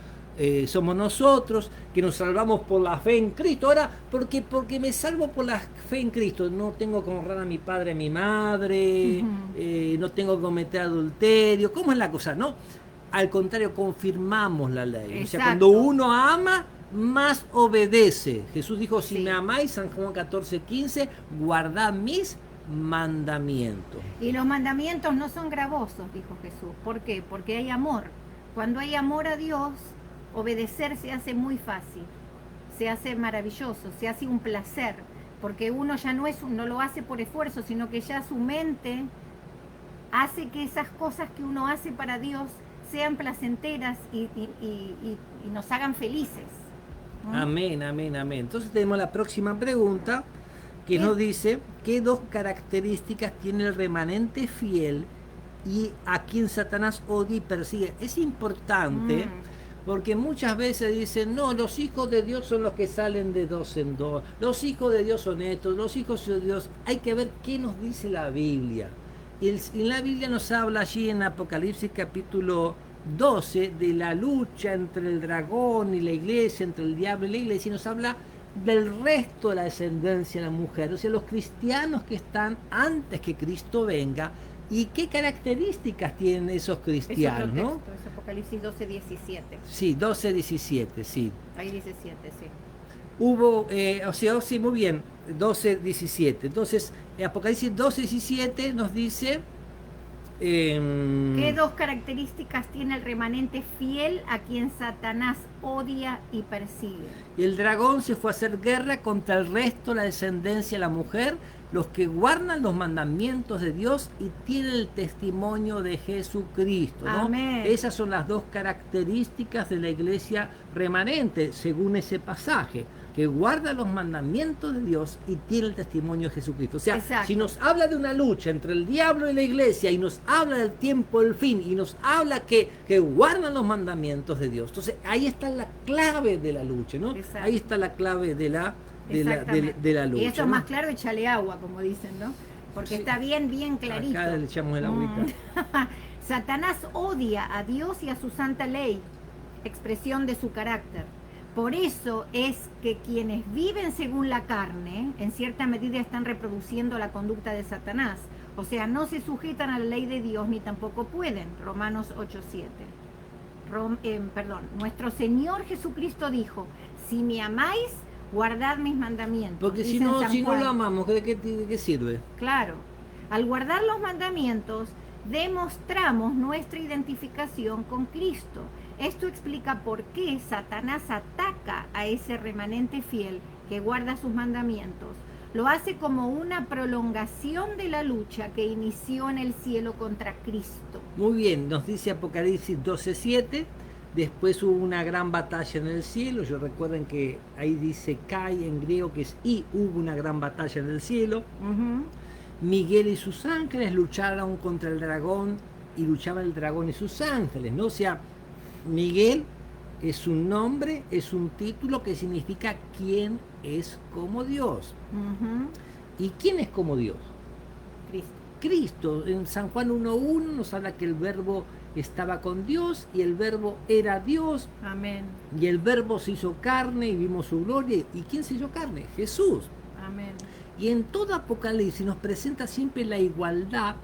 somos nosotros, que nos salvamos por la fe en Cristo. Ahora, porque me salvo por la fe en Cristo, no tengo que honrar a mi padre, a mi madre, no tengo que cometer adulterio. ¿Cómo es la cosa? No, al contrario, confirmamos la ley. Exacto. O sea, cuando uno ama, más obedece. Jesús dijo, si Sí. me amáis, San Juan 14:15, guardad mis mandamientos. Y los mandamientos no son gravosos, dijo Jesús. ¿Por qué? Porque hay amor. Cuando hay amor a Dios, obedecer se hace muy fácil, se hace maravilloso, se hace un placer, porque uno ya no lo hace por esfuerzo, sino que ya su mente hace que esas cosas que uno hace para Dios sean placenteras y nos hagan felices. Amén, amén, amén. Entonces tenemos la próxima pregunta, que nos dice, ¿qué 2 características tiene el remanente fiel y a quien Satanás odia y persigue? Es importante, porque muchas veces dicen, no, los hijos de Dios son los que salen de 2 en 2, los hijos de Dios son estos, los hijos de Dios. Hay que ver qué nos dice la Biblia. Y en la Biblia nos habla allí en Apocalipsis capítulo 12 de la lucha entre el dragón y la iglesia, entre el diablo y la iglesia, y nos habla del resto de la descendencia de la mujer, o sea, los cristianos que están antes que Cristo venga. ¿Y qué características tienen esos cristianos? Es otro ¿no? texto, es Apocalipsis 12:17. Sí, 12:17, sí. Ahí dice 7, sí. Hubo, sí, muy bien, 12:17. Entonces, Apocalipsis 12:17 nos dice... ¿Qué 2 características tiene el remanente fiel a quien Satanás odia y persigue? El dragón se fue a hacer guerra contra el resto de la descendencia de la mujer, los que guardan los mandamientos de Dios y tienen el testimonio de Jesucristo, ¿no? Amén. Esas son las 2 características de la iglesia remanente, según ese pasaje, que guarda los mandamientos de Dios y tiene el testimonio de Jesucristo. O sea, Exacto. si nos habla de una lucha entre el diablo y la iglesia, y nos habla del tiempo del fin, y nos habla que guardan los mandamientos de Dios, entonces ahí está la clave de la lucha, ¿no? Exacto. Ahí está la clave de la lucha. Y eso es ¿no? más claro, échale agua, como dicen, ¿no? Porque Sí. está bien clarito. Acá le echamos el agüita. Satanás odia a Dios y a su santa ley, expresión de su carácter. Por eso es que quienes viven según la carne, en cierta medida están reproduciendo la conducta de Satanás. O sea, no se sujetan a la ley de Dios ni tampoco pueden. Romanos 8:7. Nuestro Señor Jesucristo dijo, si me amáis, guardad mis mandamientos. Porque si Dice en no, San si no Juan. lo amamos, ¿de qué sirve? Claro, al guardar los mandamientos, demostramos nuestra identificación con Cristo. Esto explica por qué Satanás ataca a ese remanente fiel que guarda sus mandamientos. Lo hace como una prolongación de la lucha que inició en el cielo contra Cristo. Muy bien, nos dice Apocalipsis 12:7. Después hubo una gran batalla en el cielo. Yo recuerden que ahí dice Kai en griego, que es y hubo una gran batalla en el cielo. Miguel y sus ángeles lucharon contra el dragón y luchaban el dragón y sus ángeles, ¿no? O sea, Miguel es un nombre, es un título que significa quién es como Dios. ¿Y quién es como Dios? Cristo. Cristo. En San Juan 1:1 nos habla que el verbo estaba con Dios y el verbo era Dios. Amén. Y el verbo se hizo carne y vimos su gloria. ¿Y quién se hizo carne? Jesús. Amén. Y en todo Apocalipsis nos presenta siempre la igualdad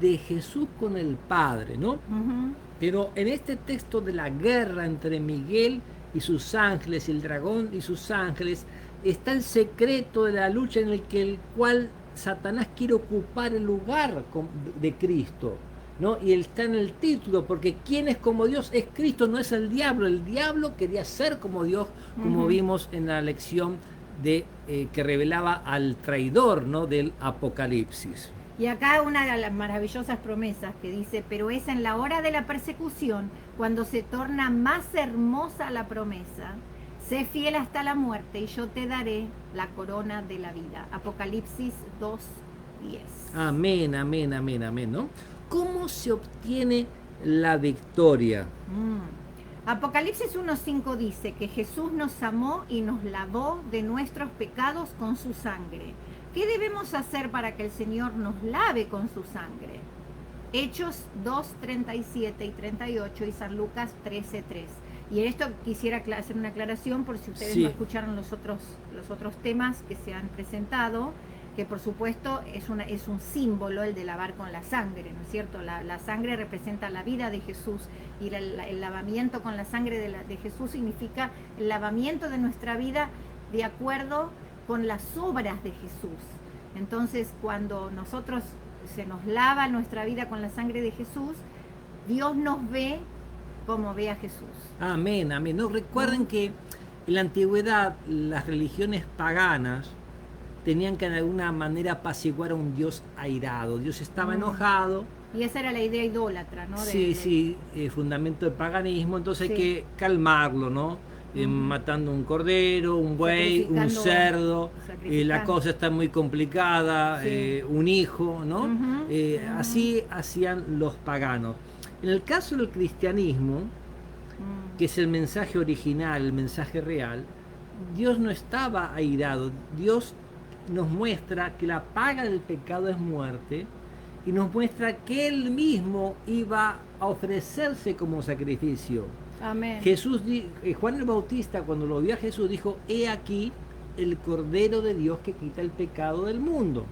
de Jesús con el Padre, ¿no? Pero en este texto de la guerra entre Miguel y sus ángeles y el dragón y sus ángeles, está el secreto de la lucha en el cual Satanás quiere ocupar el lugar de Cristo, ¿no? Y él está en el título, porque quien es como Dios es Cristo, no es el diablo. El diablo quería ser como Dios, como vimos en la lección que revelaba al traidor, ¿no? Del Apocalipsis. Y acá una de las maravillosas promesas que dice, pero es en la hora de la persecución cuando se torna más hermosa la promesa. Sé fiel hasta la muerte y yo te daré la corona de la vida. Apocalipsis 2:10. Amén, amén, amén, amén, ¿no? ¿Cómo se obtiene la victoria? Apocalipsis 1:5 dice que Jesús nos amó y nos lavó de nuestros pecados con su sangre. ¿Qué debemos hacer para que el Señor nos lave con su sangre? Hechos 2:37 y 38 y San Lucas 13:3. Y en esto quisiera hacer una aclaración por si ustedes no escucharon los otros temas que se han presentado, que por supuesto es un símbolo el de lavar con la sangre, ¿no es cierto? La sangre representa la vida de Jesús y el lavamiento con la sangre de Jesús significa el lavamiento de nuestra vida de acuerdo con las obras de Jesús. Entonces, cuando nosotros se nos lava nuestra vida con la sangre de Jesús, Dios nos ve como ve a Jesús. Amén, amén. No, recuerden que en la antigüedad las religiones paganas tenían que de alguna manera apaciguar a un Dios airado. Dios estaba enojado. Y esa era la idea idólatra, ¿no? Fundamento del paganismo. Entonces hay que calmarlo, ¿no? Matando un cordero, un buey, un cerdo, la cosa está muy complicada, un hijo, ¿no? Así hacían los paganos. En el caso del cristianismo, que es el mensaje original, el mensaje real, Dios no estaba airado. Dios nos muestra que la paga del pecado es muerte y nos muestra que Él mismo iba a ofrecerse como sacrificio. Amén. Juan el Bautista, cuando lo vio a Jesús, dijo: he aquí el Cordero de Dios que quita el pecado del mundo.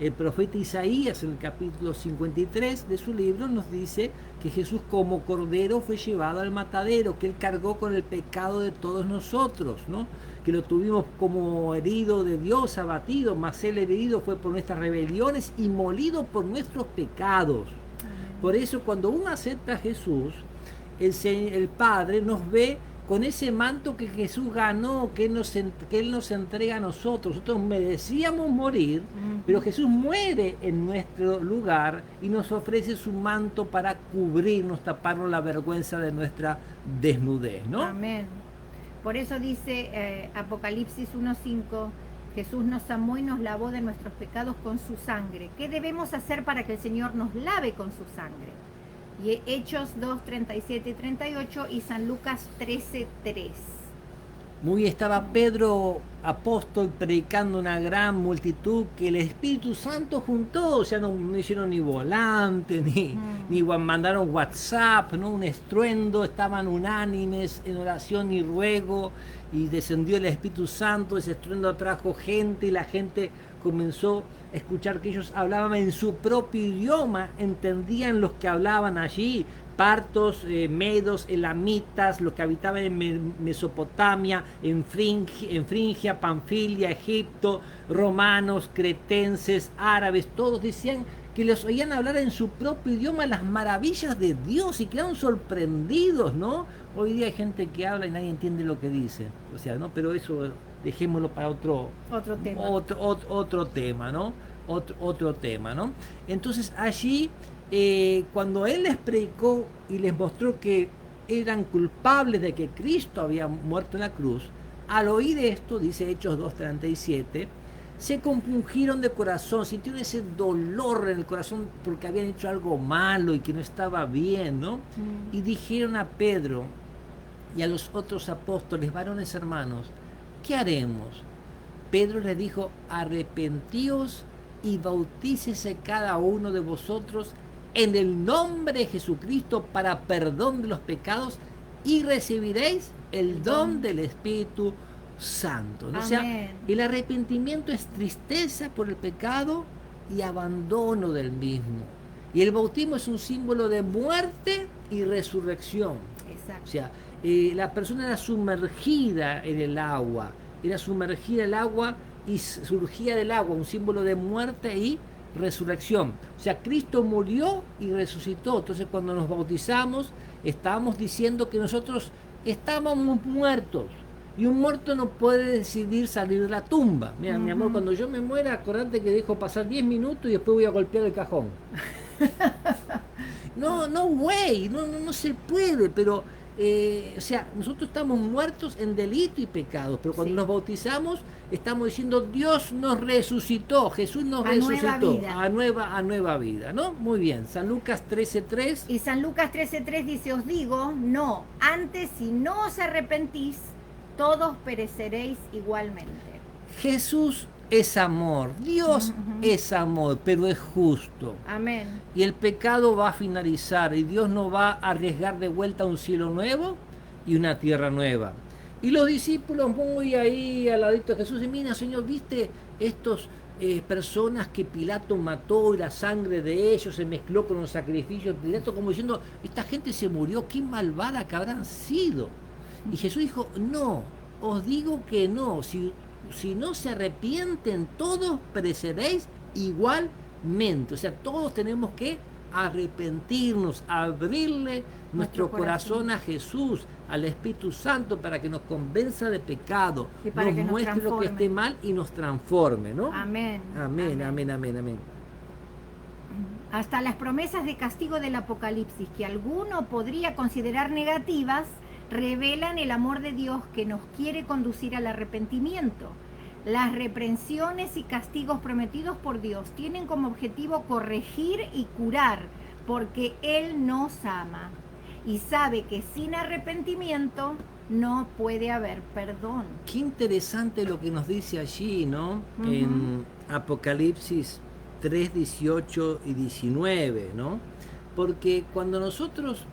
El profeta Isaías, en el capítulo 53 de su libro, nos dice que Jesús como cordero fue llevado al matadero, que Él cargó con el pecado de todos nosotros, ¿no? Que lo tuvimos como herido de Dios, abatido, mas Él herido fue por nuestras rebeliones y molido por nuestros pecados. Por eso, cuando uno acepta a Jesús, el Padre nos ve con ese manto que Jesús ganó, que Él nos entrega a nosotros. Nosotros merecíamos morir, pero Jesús muere en nuestro lugar y nos ofrece su manto para cubrirnos, taparnos la vergüenza de nuestra desnudez, ¿no? Amén. Por eso dice Apocalipsis 1:5, Jesús nos amó y nos lavó de nuestros pecados con su sangre. ¿Qué debemos hacer para que el Señor nos lave con su sangre? Y Hechos 2:37 y 38 y San Lucas 13:3. Muy estaba Pedro, apóstol, predicando una gran multitud que el Espíritu Santo juntó, o sea, no hicieron ni volante, ni mandaron WhatsApp, ¿no? Un estruendo, estaban unánimes en oración y ruego, y descendió el Espíritu Santo, ese estruendo atrajo gente, y la gente comenzó a escuchar que ellos hablaban en su propio idioma, entendían los que hablaban allí, partos, medos, elamitas, los que habitaban en Mesopotamia, en Frigia, Panfilia, Egipto, romanos, cretenses, árabes, todos decían que les oían hablar en su propio idioma las maravillas de Dios y quedaron sorprendidos, ¿no? Hoy día hay gente que habla y nadie entiende lo que dice, o sea, ¿no? Pero eso dejémoslo para otro tema, ¿no? Otro tema, ¿no? Entonces allí, cuando él les predicó y les mostró que eran culpables de que Cristo había muerto en la cruz, al oír esto, dice Hechos 2:37, se compungieron de corazón, sintieron ese dolor en el corazón porque habían hecho algo malo y que no estaba bien, ¿no? Y dijeron a Pedro y a los otros apóstoles, varones hermanos, ¿qué haremos? Pedro les dijo, arrepentíos y bautícese cada uno de vosotros en el nombre de Jesucristo para perdón de los pecados y recibiréis el don del Espíritu Santo, ¿no? O sea, el arrepentimiento es tristeza por el pecado y abandono del mismo. Y el bautismo es un símbolo de muerte y resurrección. Exacto. O sea, la persona era sumergida en el agua, y surgía del agua, un símbolo de muerte y resurrección. O sea, Cristo murió y resucitó. Entonces, cuando nos bautizamos, estamos diciendo que nosotros estábamos muertos. Y un muerto no puede decidir salir de la tumba. Mira, mi amor, cuando yo me muera, acordate que dejo pasar 10 minutos y después voy a golpear el cajón. No se puede, pero, o sea, nosotros estamos muertos en delito y pecado, pero cuando nos bautizamos, estamos diciendo, Dios nos resucitó, Jesús nos resucitó a nueva vida, ¿no? Muy bien, San Lucas 13:3. Y San Lucas 13:3 dice, os digo, no, antes si no os arrepentís, todos pereceréis igualmente. Jesús es amor, Dios es amor, pero es justo. Amén. Y el pecado va a finalizar y Dios no va a arriesgar de vuelta un cielo nuevo y una tierra nueva. Y los discípulos muy ahí al ladito de Jesús, y mira, Señor, ¿viste estos personas que Pilato mató y la sangre de ellos se mezcló con los sacrificios de Pilato? Como diciendo, esta gente se murió, qué malvada que habrán sido. Y Jesús dijo, no, os digo que no, si no se arrepienten, todos pereceréis igualmente. O sea, todos tenemos que arrepentirnos, abrirle nuestro corazón a Jesús, al Espíritu Santo, para que nos convenza de pecado, y para nos muestre lo que esté mal y nos transforme, ¿no? Amén. Amén. Hasta las promesas de castigo del Apocalipsis, que alguno podría considerar negativas, revelan el amor de Dios que nos quiere conducir al arrepentimiento. Las reprensiones y castigos prometidos por Dios tienen como objetivo corregir y curar, porque Él nos ama y sabe que sin arrepentimiento no puede haber perdón. Qué interesante lo que nos dice allí, ¿no? En Apocalipsis 3, 18 y 19, ¿no? Porque cuando nosotros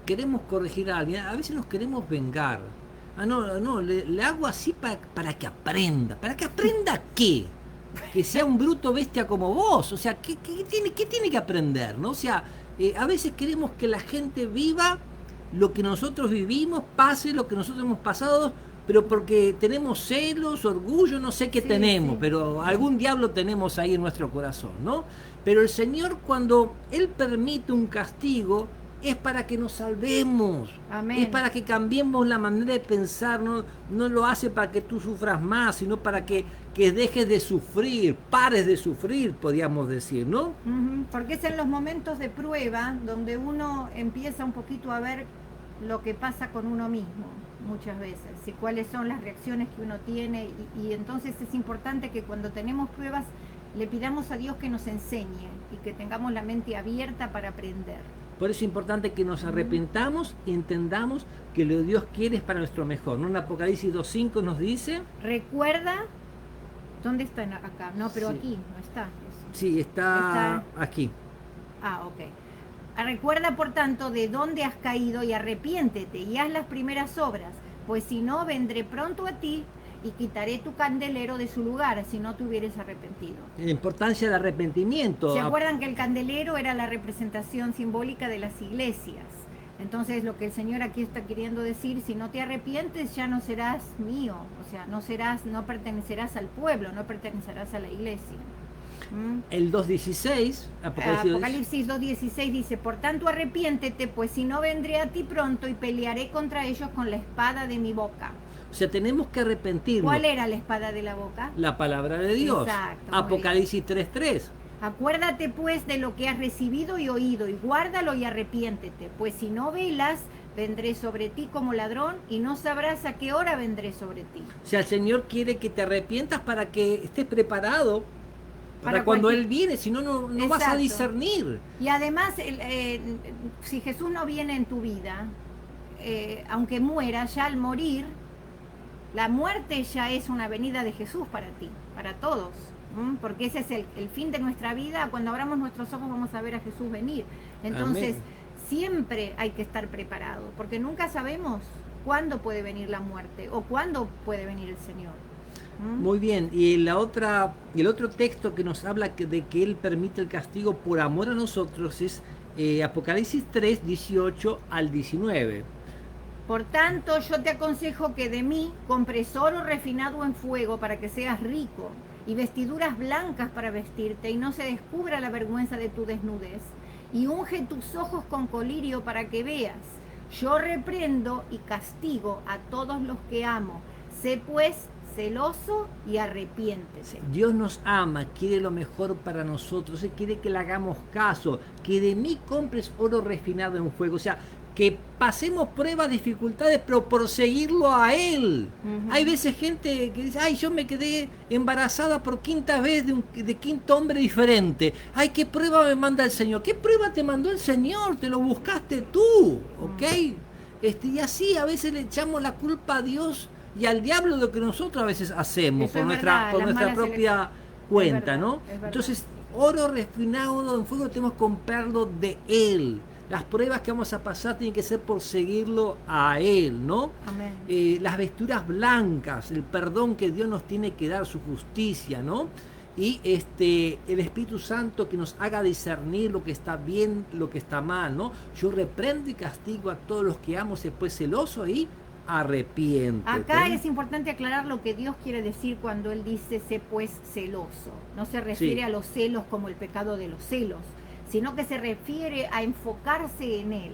queremos corregir a alguien, a veces nos queremos vengar. Le hago así para que aprenda. ¿Para que aprenda qué? Que sea un bruto bestia como vos. O sea, ¿qué tiene que aprender, ¿no? O sea, a veces queremos que la gente viva lo que nosotros vivimos, pase lo que nosotros hemos pasado, pero porque tenemos celos, orgullo, no sé qué tenemos, pero algún diablo tenemos ahí en nuestro corazón, ¿no? Pero el Señor, cuando Él permite un castigo, es para que nos salvemos. Amén. Es para que cambiemos la manera de pensar, no lo hace para que tú sufras más, sino para que dejes de sufrir, pares de sufrir, podríamos decir, ¿no? Porque es en los momentos de prueba donde uno empieza un poquito a ver lo que pasa con uno mismo muchas veces, y cuáles son las reacciones que uno tiene, y entonces es importante que cuando tenemos pruebas le pidamos a Dios que nos enseñe y que tengamos la mente abierta para aprender. Por eso es importante que nos arrepentamos y entendamos que lo que Dios quiere es para nuestro mejor, ¿no? En Apocalipsis 2.5 nos dice... Recuerda, ¿dónde está acá? No, pero sí. aquí no está. Sí, está aquí. Ah, ok. Recuerda, por tanto, de dónde has caído y arrepiéntete y haz las primeras obras, pues si no, vendré pronto a ti y quitaré tu candelero de su lugar, si no te hubieres arrepentido. La importancia del arrepentimiento. ¿Se acuerdan que el candelero era la representación simbólica de las iglesias? Entonces, lo que el Señor aquí está queriendo decir, si no te arrepientes, ya no serás mío, o sea, no pertenecerás al pueblo, no pertenecerás a la iglesia. El 2.16, Apocalipsis 2.16 dice, por tanto arrepiéntete, pues si no vendré a ti pronto y pelearé contra ellos con la espada de mi boca. O sea, tenemos que arrepentirnos. ¿Cuál era la espada de la boca? La palabra de Dios. Exacto. Apocalipsis 3.3. Acuérdate pues de lo que has recibido y oído, y guárdalo y arrepiéntete, pues si no velas, vendré sobre ti como ladrón y no sabrás a qué hora vendré sobre ti. O sea, el Señor quiere que te arrepientas para que estés preparado para cuando Él viene, si no, no vas a discernir. Y además, si Jesús no viene en tu vida, aunque mueras, ya al morir, la muerte ya es una venida de Jesús para ti, para todos. Porque ese es el fin de nuestra vida. Cuando abramos nuestros ojos vamos a ver a Jesús venir. Entonces, siempre hay que estar preparado, porque nunca sabemos cuándo puede venir la muerte o cuándo puede venir el Señor. Muy bien, y el otro texto que nos habla de que Él permite el castigo por amor a nosotros es Apocalipsis 3, 18 al 19. Por tanto, yo te aconsejo que de mí compres oro refinado en fuego para que seas rico, y vestiduras blancas para vestirte, y no se descubra la vergüenza de tu desnudez, y unge tus ojos con colirio para que veas. Yo reprendo y castigo a todos los que amo. Sé pues celoso y arrepiéntese. Dios nos ama, quiere lo mejor para nosotros, Él quiere que le hagamos caso, que de mí compres oro refinado en fuego, o sea, que pasemos pruebas, dificultades, pero por seguirlo a Él. Hay veces gente que dice, ay, yo me quedé embarazada por quinta vez de quinto hombre diferente. Ay, ¿qué prueba me manda el Señor? ¿Qué prueba te mandó el Señor? Te lo buscaste tú, ¿ok? Y así a veces le echamos la culpa a Dios y al diablo de lo que nosotros a veces hacemos. Eso por nuestra propia cuenta, ¿no? Entonces, oro refinado en fuego tenemos que comprarlo de Él. Las pruebas que vamos a pasar tienen que ser por seguirlo a Él, ¿no? Amén. Las vestiduras blancas, el perdón que Dios nos tiene que dar, su justicia, ¿no? Y el Espíritu Santo que nos haga discernir lo que está bien, lo que está mal, ¿no? Yo reprendo y castigo a todos los que amo, después celoso y arrepiéntete. Acá es importante aclarar lo que Dios quiere decir cuando Él dice, sé pues celoso. No se refiere a los celos como el pecado de los celos, sino que se refiere a enfocarse en Él.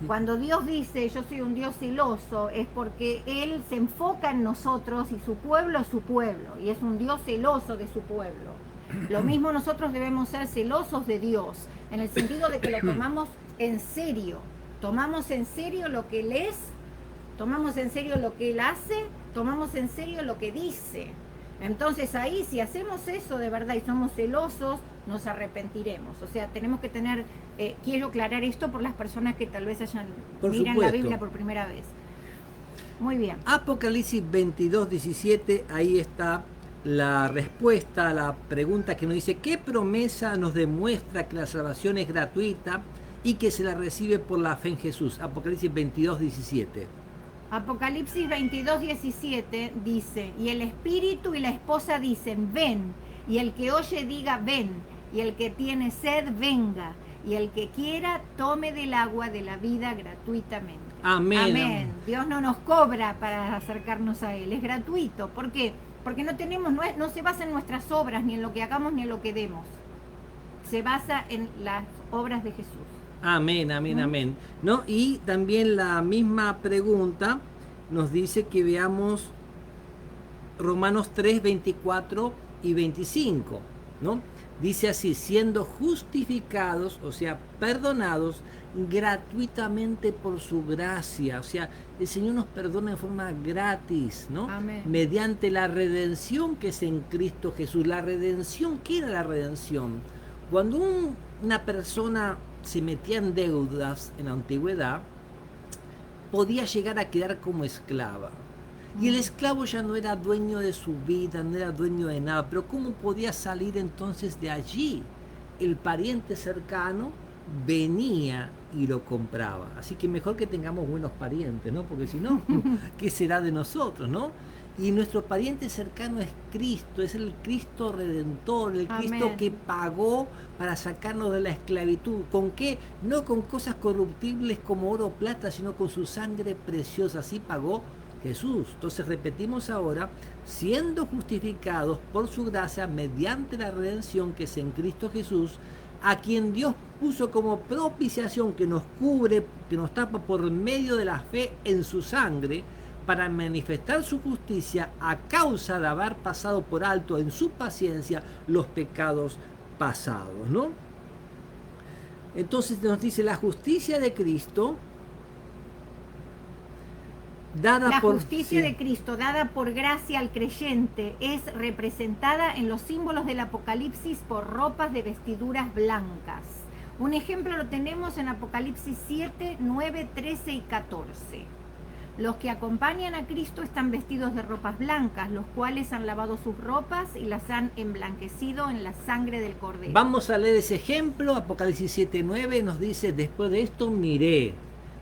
Cuando Dios dice, yo soy un Dios celoso, es porque Él se enfoca en nosotros y su pueblo es su pueblo, y es un Dios celoso de su pueblo. Lo mismo nosotros debemos ser celosos de Dios, en el sentido de que lo tomamos en serio. Tomamos en serio lo que Él es, tomamos en serio lo que Él hace, tomamos en serio lo que dice. Entonces ahí, si hacemos eso de verdad y somos celosos, nos arrepentiremos. O sea, tenemos que tener, quiero aclarar esto por las personas que tal vez miran la Biblia por primera vez. Muy bien. Apocalipsis 22, 17, ahí está la respuesta a la pregunta que nos dice, ¿qué promesa nos demuestra que la salvación es gratuita y que se la recibe por la fe en Jesús? Apocalipsis 22, 17. Apocalipsis 22, 17 dice, y el espíritu y la esposa dicen, ven, y el que oye diga, ven, y el que tiene sed, venga, y el que quiera, tome del agua de la vida gratuitamente. Amén. Amén. Dios no nos cobra para acercarnos a Él, es gratuito. ¿Por qué? Porque no se basa en nuestras obras, ni en lo que hagamos, ni en lo que demos. Se basa en las obras de Jesús. Amén, amén, amén. ¿No? Y también la misma pregunta nos dice que veamos Romanos 3, 24 y 25, ¿no? Dice así, siendo justificados, o sea, perdonados gratuitamente por su gracia. O sea, el Señor nos perdona en forma gratis, ¿no? Amén. Mediante la redención que es en Cristo Jesús. La redención, ¿qué era la redención? Cuando una persona se metía en deudas en la antigüedad, podía llegar a quedar como esclava. Y el esclavo ya no era dueño de su vida, no era dueño de nada. Pero ¿cómo podía salir entonces de allí? El pariente cercano venía y lo compraba. Así que mejor que tengamos buenos parientes, ¿no? Porque si no, ¿qué será de nosotros, no? Y nuestro pariente cercano es Cristo, es el Cristo Redentor, el Cristo Amén. que pagó para sacarnos de la esclavitud. ¿Con qué? No con cosas corruptibles como oro o plata, sino con su sangre preciosa. Así pagó Jesús. Entonces repetimos ahora, siendo justificados por su gracia mediante la redención que es en Cristo Jesús, a quien Dios puso como propiciación que nos cubre, que nos tapa por medio de la fe en su sangre, para manifestar su justicia a causa de haber pasado por alto en su paciencia los pecados pasados, ¿no? Entonces nos dice la justicia de Cristo dada La por justicia de Cristo, dada por gracia al creyente, es representada en los símbolos del Apocalipsis por ropas de vestiduras blancas. Un ejemplo lo tenemos en Apocalipsis 7, 9, 13 y 14. Los que acompañan a Cristo están vestidos de ropas blancas, los cuales han lavado sus ropas y las han emblanquecido en la sangre del Cordero. Vamos a leer ese ejemplo. Apocalipsis 7:9 nos dice, después de esto miré.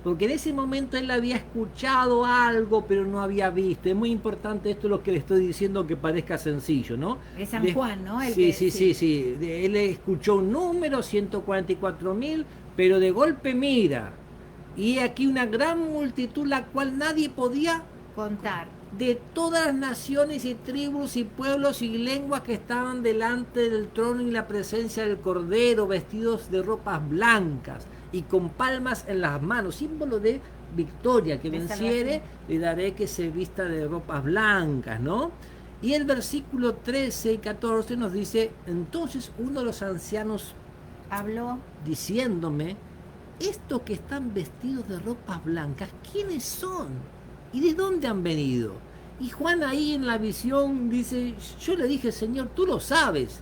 Porque en ese momento él había escuchado algo, pero no había visto. Es muy importante esto lo que le estoy diciendo, que parezca sencillo, ¿no? Es San Juan, ¿no? Sí. Él escuchó un número, 144.000, pero de golpe mira. Y aquí una gran multitud, la cual nadie podía contar. De todas las naciones y tribus y pueblos y lenguas que estaban delante del trono y la presencia del Cordero, vestidos de ropas blancas y con palmas en las manos, símbolo de victoria, que venciere, le daré que se vista de ropas blancas, ¿no? Y el versículo 13 y 14 nos dice, entonces uno de los ancianos habló diciéndome, estos que están vestidos de ropas blancas, ¿quiénes son? ¿Y de dónde han venido? Y Juan ahí en la visión dice, yo le dije, Señor, tú lo sabes.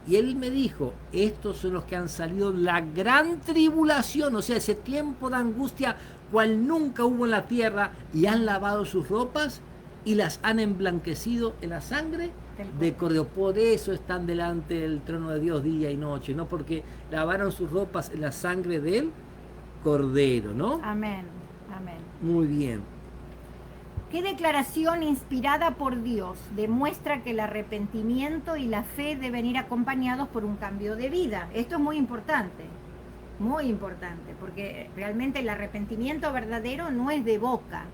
Y él me dijo, estos son los que han salido de la gran tribulación, o sea, ese tiempo de angustia cual nunca hubo en la tierra, y han lavado sus ropas y las han emblanquecido en la sangre de Cordero. Por eso están delante del trono de Dios día y noche, no porque lavaron sus ropas en la sangre del Cordero, ¿no? Amén, amén. Muy bien. ¿Qué declaración inspirada por Dios demuestra que el arrepentimiento y la fe deben ir acompañados por un cambio de vida? Esto es muy importante, porque realmente el arrepentimiento verdadero no es de boca,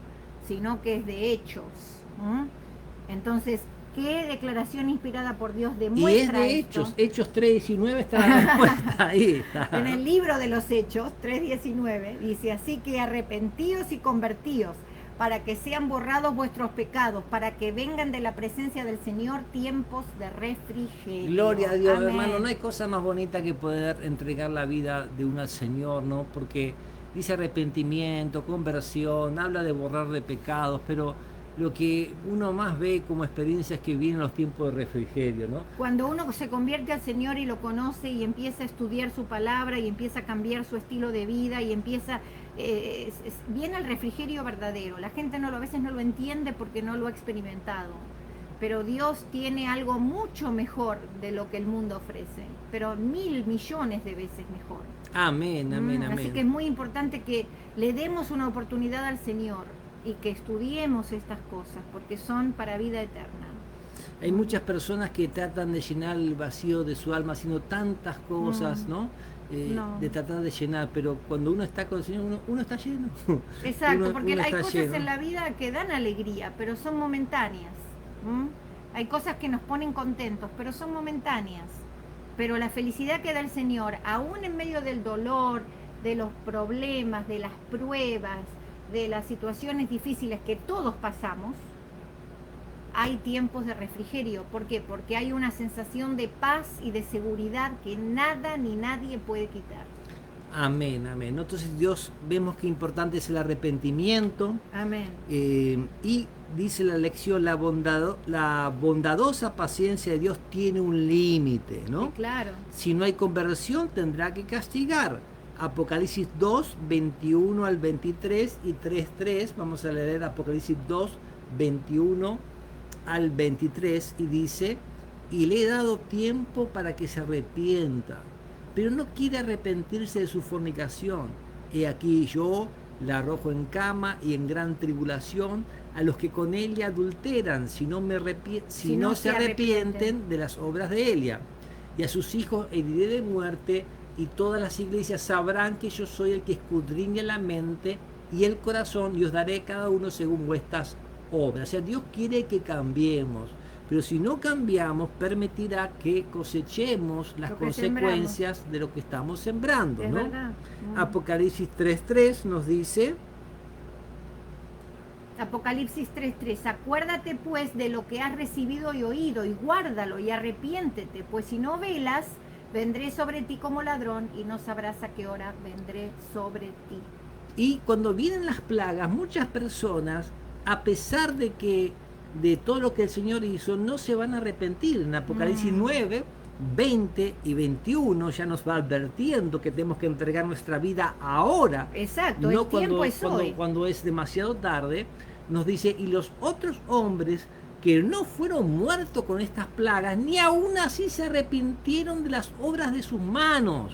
sino que es de hechos. Entonces, ¿qué declaración inspirada por Dios demuestra y es de esto? Hechos 3:19 está la respuesta ahí. Está. En el libro de los Hechos 3:19 dice, así que arrepentíos y convertíos, para que sean borrados vuestros pecados, para que vengan de la presencia del Señor tiempos de refrigerio. Gloria a Dios, Amén. hermano. No hay cosa más bonita que poder entregar la vida de uno al Señor, ¿no? Porque dice arrepentimiento, conversión, habla de borrar de pecados, pero lo que uno más ve como experiencia es que vienen los tiempos de refrigerio, ¿no? Cuando uno se convierte al Señor y lo conoce y empieza a estudiar su palabra y empieza a cambiar su estilo de vida y empieza, viene el refrigerio verdadero. La gente a veces no lo entiende porque no lo ha experimentado. Pero Dios tiene algo mucho mejor de lo que el mundo ofrece, pero 1.000 millones de veces mejor. Amén, amén, amén. Así que es muy importante que le demos una oportunidad al Señor y que estudiemos estas cosas, porque son para vida eterna. Hay muchas personas que tratan de llenar el vacío de su alma haciendo tantas cosas, ¿no? De tratar de llenar, pero cuando uno está con el Señor, uno está lleno. Exacto, porque uno hay cosas lleno. en la vida que dan alegría, pero son momentáneas. Hay cosas que nos ponen contentos, pero son momentáneas. Pero la felicidad que da el Señor, aún en medio del dolor, de los problemas, de las pruebas, de las situaciones difíciles que todos pasamos, hay tiempos de refrigerio. ¿Por qué? Porque hay una sensación de paz y de seguridad que nada ni nadie puede quitar. Amén, amén. Entonces Dios, vemos que importante es el arrepentimiento. Amén. Y dice la lección, la bondadosa paciencia de Dios tiene un límite, ¿no? Sí, claro. Si no hay conversión, tendrá que castigar. Apocalipsis 2, 21 al 23 y 3:3. Vamos a leer Apocalipsis 2, 21 al 23 y dice: y le he dado tiempo para que se arrepienta, pero no quiere arrepentirse de su fornicación. He aquí yo la arrojo en cama y en gran tribulación a los que con ella adulteran, si no se arrepienten de las obras de ella. Y a sus hijos heriré de muerte, y todas las iglesias sabrán que yo soy el que escudriña la mente y el corazón, y os daré cada uno según vuestras obras. O sea, Dios quiere que cambiemos, pero si no cambiamos, permitirá que cosechemos las consecuencias de lo que estamos sembrando, ¿no? Verdad. Apocalipsis 3:3 nos dice... Apocalipsis 3:3, acuérdate pues de lo que has recibido y oído, y guárdalo y arrepiéntete, pues si no velas, vendré sobre ti como ladrón, y no sabrás a qué hora vendré sobre ti. Y cuando vienen las plagas, muchas personas, a pesar de todo lo que el Señor hizo, no se van a arrepentir. En Apocalipsis 9, 20 y 21 ya nos va advirtiendo que tenemos que entregar nuestra vida ahora. Exacto, no el tiempo es hoy. Cuando es demasiado tarde. Nos dice: y los otros hombres que no fueron muertos con estas plagas, ni aún así se arrepintieron de las obras de sus manos,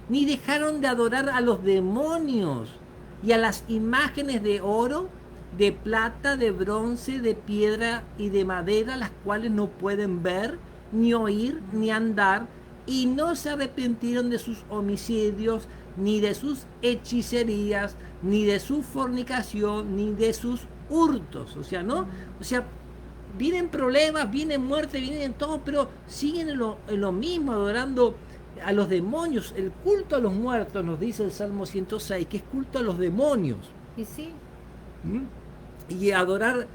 ni dejaron de adorar a los demonios y a las imágenes de oro, de plata, de bronce, de piedra y de madera, las cuales no pueden ver, ni oír, ni andar, y no se arrepintieron de sus homicidios, ni de sus hechicerías, ni de su fornicación, ni de sus hurtos. O sea, ¿no? O sea, vienen problemas, vienen muerte, vienen todo, pero siguen en lo mismo, adorando a los demonios. El culto a los muertos, nos dice el Salmo 106, que es culto a los demonios. ¿Y sí? Y adorar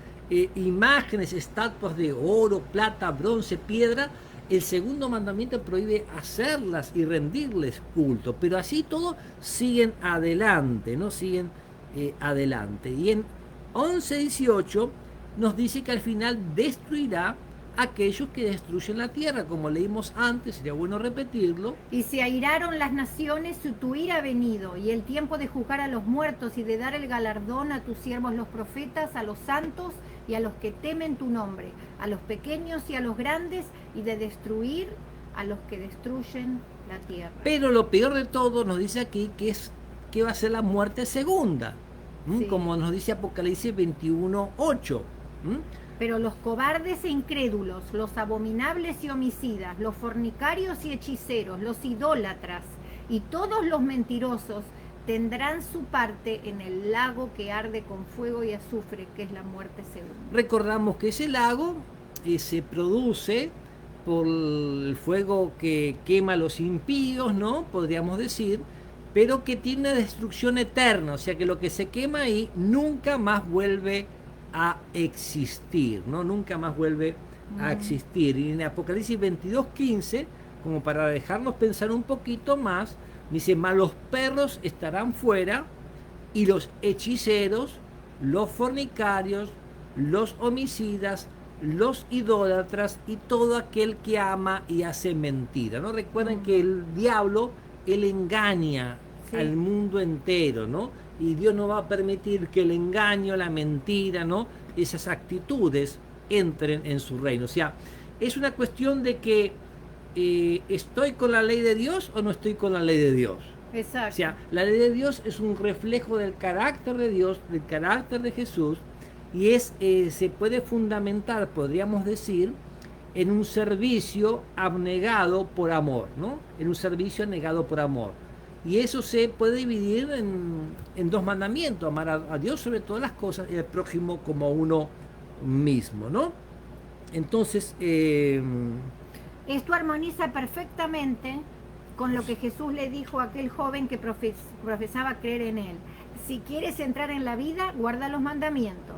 imágenes, estatuas de oro, plata, bronce, piedra. El segundo mandamiento prohíbe hacerlas y rendirles culto, pero así todo siguen adelante, ¿no? Siguen adelante. Y en 11:18 nos dice que al final destruirá a aquellos que destruyen la tierra, como leímos antes, sería bueno repetirlo. Y se airaron las naciones, tu ira ha venido, y el tiempo de juzgar a los muertos y de dar el galardón a tus siervos los profetas, a los santos y a los que temen tu nombre, a los pequeños y a los grandes, y de destruir a los que destruyen la tierra. Pero lo peor de todo nos dice aquí que va a ser la muerte segunda, Sí. como nos dice Apocalipsis 21:8. Pero los cobardes e incrédulos, los abominables y homicidas, los fornicarios y hechiceros, los idólatras y todos los mentirosos tendrán su parte en el lago que arde con fuego y azufre, que es la muerte segunda. Recordamos que ese lago se produce por el fuego que quema a los impíos, ¿no? Podríamos decir, pero que tiene una destrucción eterna, o sea que lo que se quema ahí nunca más vuelve a existir, ¿no? Nunca más vuelve a existir. Y en Apocalipsis 22:15, como para dejarnos pensar un poquito más, dice: mas los perros estarán fuera, y los hechiceros, los fornicarios, los homicidas, los idólatras y todo aquel que ama y hace mentira, ¿no? Recuerden que el diablo, él engaña al mundo entero, ¿no? Y Dios no va a permitir que el engaño, la mentira, ¿no? Esas actitudes entren en su reino. O sea, es una cuestión de que ¿estoy con la ley de Dios o no estoy con la ley de Dios? Exacto. O sea, la ley de Dios es un reflejo del carácter de Dios, del carácter de Jesús, y se puede fundamentar, podríamos decir, en un servicio abnegado por amor, ¿no? En un servicio abnegado por amor. Y eso se puede dividir en dos mandamientos: amar a Dios sobre todas las cosas y al prójimo como uno mismo, ¿no? Entonces, esto armoniza perfectamente con lo que Jesús le dijo a aquel joven que profesaba creer en él. Si quieres entrar en la vida, guarda los mandamientos.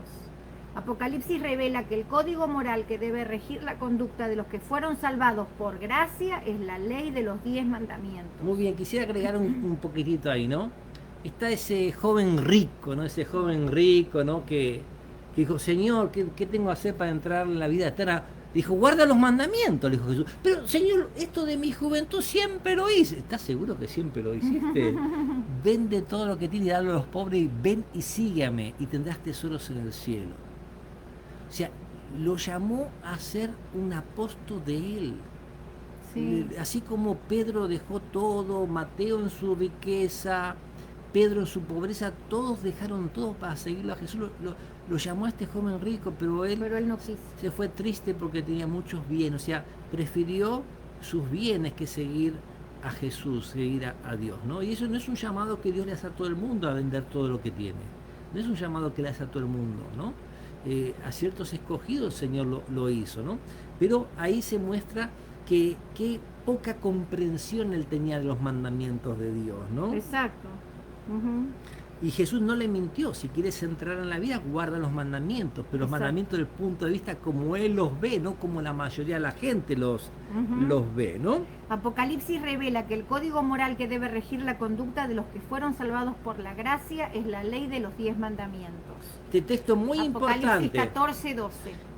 Apocalipsis revela que el código moral que debe regir la conducta de los que fueron salvados por gracia es la ley de los 10 mandamientos. Muy bien, quisiera agregar un poquitito ahí, ¿no? Está ese joven rico, ¿no? Ese joven rico, ¿no? Que dijo, Señor, ¿qué tengo que hacer para entrar en la vida eterna? Dijo, guarda los mandamientos, le dijo Jesús. Pero, Señor, esto de mi juventud siempre lo hice. ¿Estás seguro que siempre lo hiciste? Vende todo lo que tienes y dale a los pobres y ven y sígueme y tendrás tesoros en el cielo. O sea, lo llamó a ser un apóstol de él. Sí. Así como Pedro dejó todo, Mateo en su riqueza, Pedro en su pobreza, todos dejaron todo para seguirlo a Jesús. Lo llamó a este joven rico, pero él no quiso. Se fue triste porque tenía muchos bienes. O sea, prefirió sus bienes que seguir a Jesús, seguir a Dios, ¿no? Y eso no es un llamado que Dios le hace a todo el mundo a vender todo lo que tiene. No es un llamado que le hace a todo el mundo, ¿no? A ciertos escogidos el Señor lo hizo, ¿no? Pero ahí se muestra que poca comprensión él tenía de los mandamientos de Dios, ¿no? Exacto. Y Jesús no le mintió, si quieres entrar en la vida, guarda los mandamientos, pero los mandamientos desde el punto de vista como él los ve, no como la mayoría de la gente los ve, ¿no? Apocalipsis revela que el código moral que debe regir la conducta de los que fueron salvados por la gracia es la ley de los 10 mandamientos. Este texto muy Apocalipsis importante. 14:12.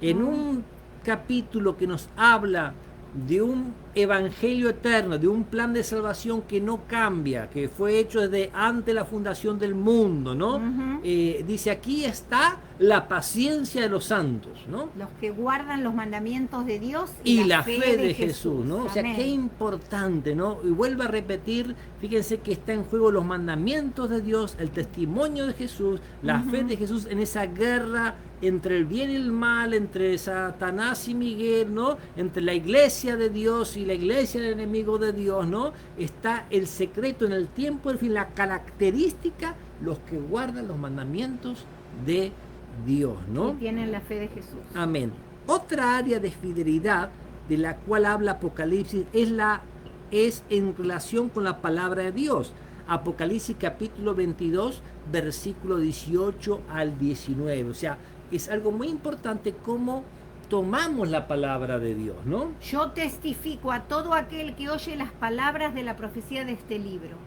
En un capítulo que nos habla de un evangelio eterno, de un plan de salvación que no cambia, que fue hecho desde antes de la fundación del mundo, ¿no? Dice, aquí está la paciencia de los santos, ¿no? Los que guardan los mandamientos de Dios y la fe de Jesús, ¿no? O sea, Amén. qué importante, ¿no? Y vuelvo a repetir, fíjense que está en juego los mandamientos de Dios, el testimonio de Jesús, la fe de Jesús en esa guerra entre el bien y el mal, entre Satanás y Miguel, ¿no? Entre la iglesia de Dios y la iglesia del enemigo de Dios, ¿no? Está el secreto en el tiempo, del fin, la característica, los que guardan los mandamientos de Dios, ¿no? Y tienen la fe de Jesús. Amén. Otra área de fidelidad de la cual habla Apocalipsis es en relación con la palabra de Dios. Apocalipsis capítulo 22, versículo 18 al 19. O sea, es algo muy importante cómo tomamos la palabra de Dios, ¿no? Yo testifico a todo aquel que oye las palabras de la profecía de este libro.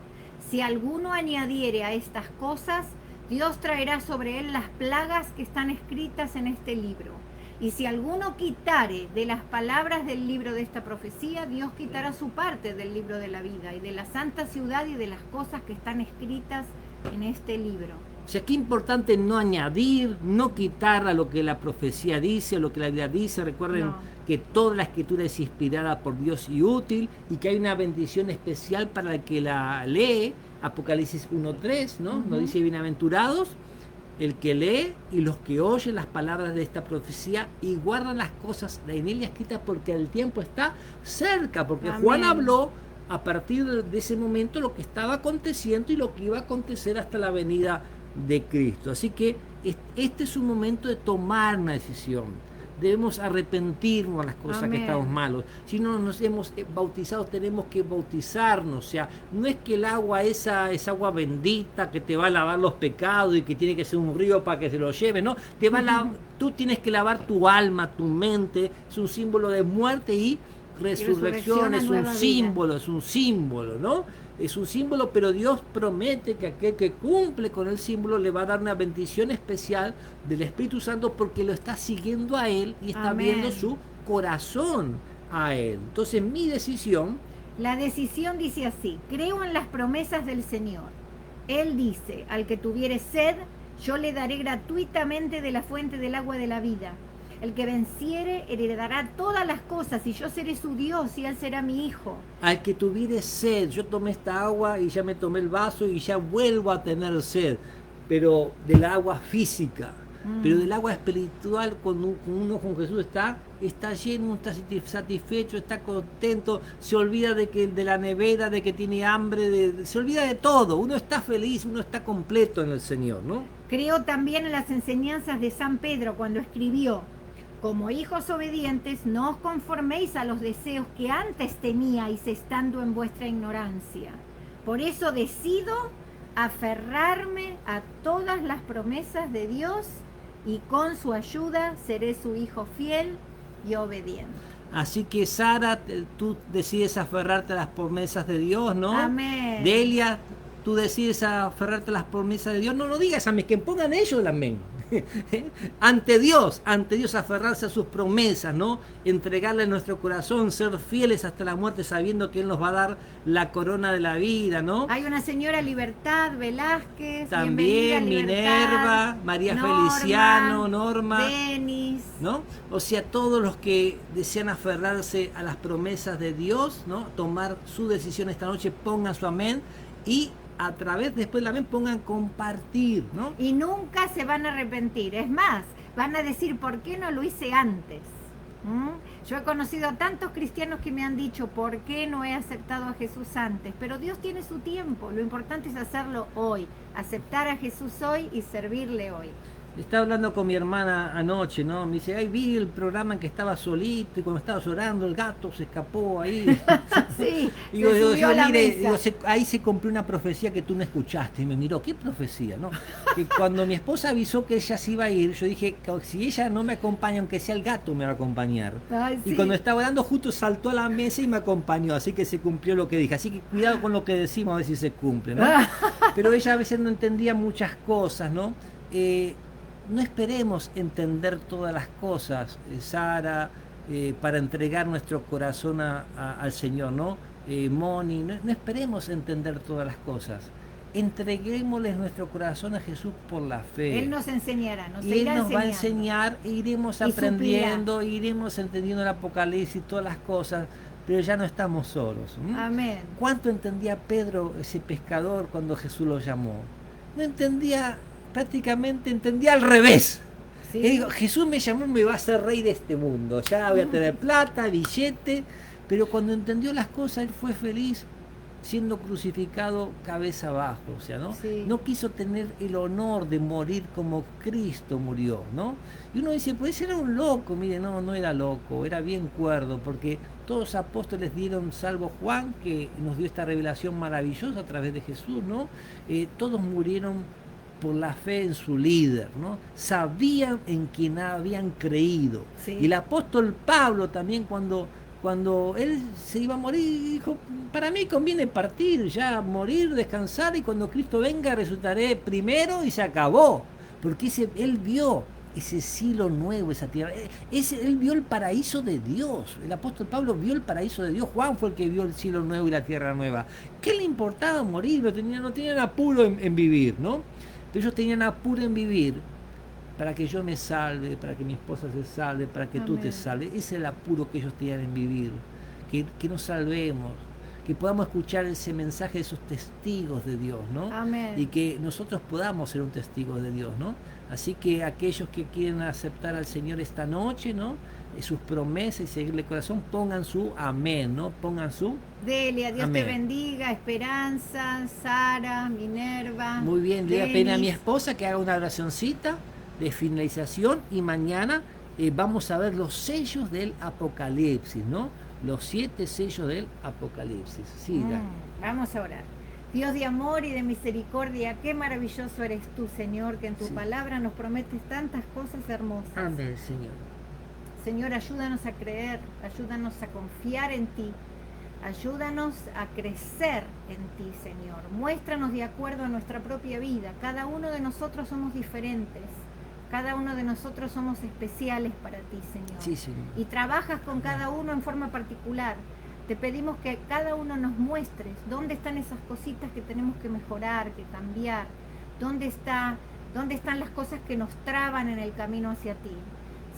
Si alguno añadiere a estas cosas, Dios traerá sobre él las plagas que están escritas en este libro. Y si alguno quitare de las palabras del libro de esta profecía, Dios quitará su parte del libro de la vida y de la santa ciudad y de las cosas que están escritas en este libro. O sea, qué importante no añadir, no quitar a lo que la profecía dice, o lo que la Biblia dice. Recuerden que toda la escritura es inspirada por Dios y útil, y que hay una bendición especial para el que la lee. Apocalipsis 1:3, ¿no? Nos dice, bienaventurados el que lee y los que oyen las palabras de esta profecía y guardan las cosas en ella escritas, porque el tiempo está cerca, porque Amén. Juan habló a partir de ese momento lo que estaba aconteciendo y lo que iba a acontecer hasta la venida de Cristo. Así que este es un momento de tomar una decisión. Debemos arrepentirnos de las cosas que estamos malos. Si no nos hemos bautizado, tenemos que bautizarnos. O sea, no es que el agua esa es agua bendita que te va a lavar los pecados y que tiene que ser un río para que se lo lleve, ¿no? Tú tienes que lavar tu alma, tu mente. Es un símbolo de muerte y resurrección, es un símbolo, ¿no? Es un símbolo, pero Dios promete que aquel que cumple con el símbolo le va a dar una bendición especial del Espíritu Santo, porque lo está siguiendo a Él y está viendo su corazón a Él. Entonces mi decisión... La decisión dice así: creo en las promesas del Señor. Él dice, al que tuviere sed, yo le daré gratuitamente de la fuente del agua de la vida. El que venciere heredará todas las cosas, y yo seré su Dios, y él será mi hijo. Al que tuviere sed, yo tomé esta agua y ya me tomé el vaso y ya vuelvo a tener sed, pero del agua física, pero del agua espiritual, cuando uno con Jesús está lleno, está satisfecho, está contento, se olvida de la nevera, de que tiene hambre, se olvida de todo, uno está feliz, uno está completo en el Señor, ¿no? Creo también en las enseñanzas de San Pedro cuando escribió: como hijos obedientes, no os conforméis a los deseos que antes teníais estando en vuestra ignorancia. Por eso decido aferrarme a todas las promesas de Dios y con su ayuda seré su hijo fiel y obediente. Así que Sara, tú decides aferrarte a las promesas de Dios, ¿no? Amén. Delia, tú decides aferrarte a las promesas de Dios. No lo digas a mí, que pongan ellos el amén. ante Dios aferrarse a sus promesas, ¿no? Entregarle nuestro corazón, ser fieles hasta la muerte, sabiendo que Él nos va a dar la corona de la vida, ¿no? Hay una señora Libertad Velázquez, también Minerva, María Norma, Feliciano, Norma, Denis, ¿no? O sea, todos los que desean aferrarse a las promesas de Dios, ¿no? Tomar su decisión esta noche, pongan su amén y a través después del amén pongan compartir, ¿no? Y nunca se van a arrepentir. Es más, van a decir, ¿por qué no lo hice antes? Yo he conocido a tantos cristianos que me han dicho, ¿por qué no he aceptado a Jesús antes? Pero Dios tiene su tiempo. Lo importante es hacerlo hoy. Aceptar a Jesús hoy y servirle hoy. Estaba hablando con mi hermana anoche, ¿no? Me dice, ay, vi el programa en que estaba solito y cuando estaba llorando el gato se escapó ahí. Sí, y ahí se cumplió una profecía que tú no escuchaste. Y me miró, ¿qué profecía? ¿No? Que cuando mi esposa avisó que ella se iba a ir, yo dije, si ella no me acompaña, aunque sea el gato, me va a acompañar. Ay, sí. Y cuando estaba orando, justo saltó a la mesa y me acompañó. Así que se cumplió lo que dije. Así que cuidado con lo que decimos, a ver si se cumple, ¿no? Pero ella a veces no entendía muchas cosas, ¿no? No esperemos entender todas las cosas, Sara, para entregar nuestro corazón al Señor, ¿no? Moni, no esperemos entender todas las cosas. Entreguémosles nuestro corazón a Jesús por la fe. Él nos enseñará, y Él nos va a enseñar, e iremos aprendiendo, iremos entendiendo el Apocalipsis y todas las cosas, pero ya no estamos solos. Amén. ¿Cuánto entendía Pedro, ese pescador, cuando Jesús lo llamó? No entendía. Prácticamente entendía al revés. Sí. Digo, Jesús me llamó, me va a hacer rey de este mundo. Ya voy a tener plata, billete. Pero cuando entendió las cosas, él fue feliz siendo crucificado cabeza abajo. O sea, ¿no? Sí. No quiso tener el honor de morir como Cristo murió, ¿no? Y uno dice, pues era un loco. Mire, no era loco, era bien cuerdo, porque todos los apóstoles dieron, salvo Juan, que nos dio esta revelación maravillosa a través de Jesús, ¿no? Todos murieron por la fe en su líder, ¿no? Sabían en quien habían creído. Sí. Y el apóstol Pablo también cuando él se iba a morir, dijo, para mí conviene partir, ya morir, descansar, y cuando Cristo venga resucitaré primero y se acabó. Porque él vio ese cielo nuevo, esa tierra. Él vio el paraíso de Dios. El apóstol Pablo vio el paraíso de Dios. Juan fue el que vio el cielo nuevo y la tierra nueva. ¿Qué le importaba morir? No tenían apuro en vivir, ¿no? Ellos tenían apuro en vivir para que yo me salve, para que mi esposa se salve, para que tú te salves. Ese es el apuro que ellos tenían en vivir, que nos salvemos, que podamos escuchar ese mensaje de esos testigos de Dios, ¿no? Amén. Y que nosotros podamos ser un testigo de Dios, ¿no? Así que aquellos que quieren aceptar al Señor esta noche, ¿no? Sus promesas y seguirle el corazón, pongan su amén, ¿no? Pongan su Delia, Dios amén. Te bendiga, Esperanza, Sara, Minerva. Muy bien, le da pena a mi esposa que haga una oracioncita de finalización y mañana vamos a ver los sellos del Apocalipsis, ¿no? Los 7 sellos del Apocalipsis. Sí, vamos a orar. Dios de amor y de misericordia, qué maravilloso eres tú, Señor, que en tu palabra nos prometes tantas cosas hermosas. Amén, Señor. Señor, ayúdanos a creer, ayúdanos a confiar en ti, ayúdanos a crecer en ti, Señor. Muéstranos de acuerdo a nuestra propia vida. Cada uno de nosotros somos diferentes, cada uno de nosotros somos especiales para ti, Señor. Sí, Señor. Y trabajas con cada uno en forma particular. Te pedimos que cada uno nos muestres dónde están esas cositas que tenemos que mejorar, que cambiar, dónde están las cosas que nos traban en el camino hacia ti.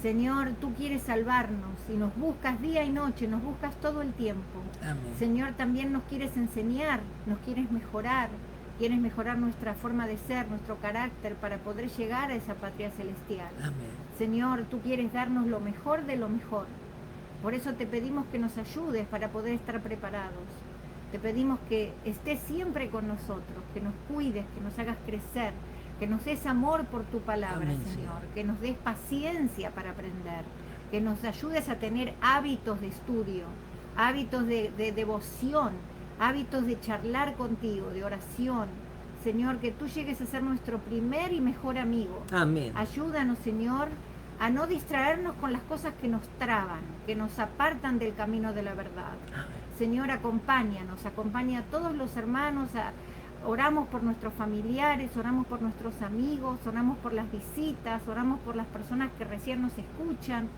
Señor, tú quieres salvarnos y nos buscas día y noche, nos buscas todo el tiempo. Amén. Señor, también nos quieres enseñar, nos quieres mejorar nuestra forma de ser, nuestro carácter para poder llegar a esa patria celestial. Amén. Señor, tú quieres darnos lo mejor de lo mejor. Por eso te pedimos que nos ayudes para poder estar preparados. Te pedimos que estés siempre con nosotros, que nos cuides, que nos hagas crecer, que nos des amor por tu palabra, Amén, Señor, que nos des paciencia para aprender, que nos ayudes a tener hábitos de estudio, hábitos de devoción, hábitos de charlar contigo, de oración. Señor, que tú llegues a ser nuestro primer y mejor amigo. Amén. Ayúdanos, Señor, a no distraernos con las cosas que nos traban, que nos apartan del camino de la verdad. Señor, acompáñanos, acompaña a todos los hermanos, oramos por nuestros familiares, oramos por nuestros amigos, oramos por las visitas, oramos por las personas que recién nos escuchan.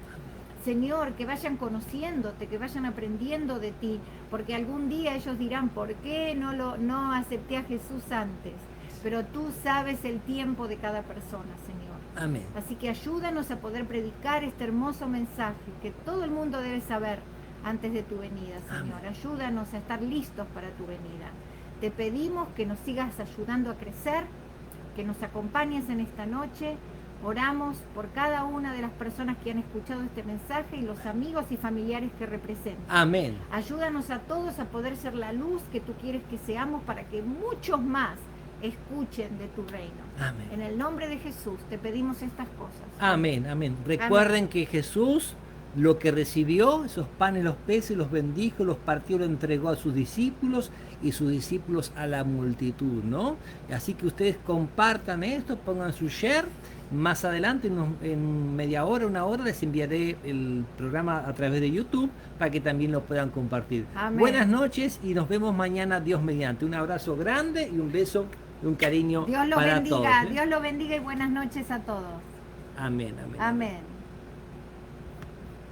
Señor, que vayan conociéndote, que vayan aprendiendo de ti, porque algún día ellos dirán, ¿por qué no acepté a Jesús antes? Pero tú sabes el tiempo de cada persona, Señor. Amén. Así que ayúdanos a poder predicar este hermoso mensaje que todo el mundo debe saber antes de tu venida, Señor. Amén. Ayúdanos a estar listos para tu venida. Te pedimos que nos sigas ayudando a crecer, que nos acompañes en esta noche. Oramos por cada una de las personas que han escuchado este mensaje y los amigos y familiares que representan. Amén. Ayúdanos a todos a poder ser la luz que tú quieres que seamos para que muchos más escuchen de tu reino. Amén. En el nombre de Jesús te pedimos estas cosas. Amén, amén. Recuerden Amén. que Jesús lo que recibió, esos panes, los peces, los bendijo, los partió, lo entregó a sus discípulos y sus discípulos a la multitud, ¿no? Así que ustedes compartan esto, pongan su share. Más adelante, en media hora, una hora, les enviaré el programa a través de YouTube para que también lo puedan compartir. Amén. Buenas noches y nos vemos mañana, Dios mediante. Un abrazo grande y un beso y un cariño Dios lo para bendiga, todos. Dios lo bendiga y buenas noches a todos. Amén, amén. Amén.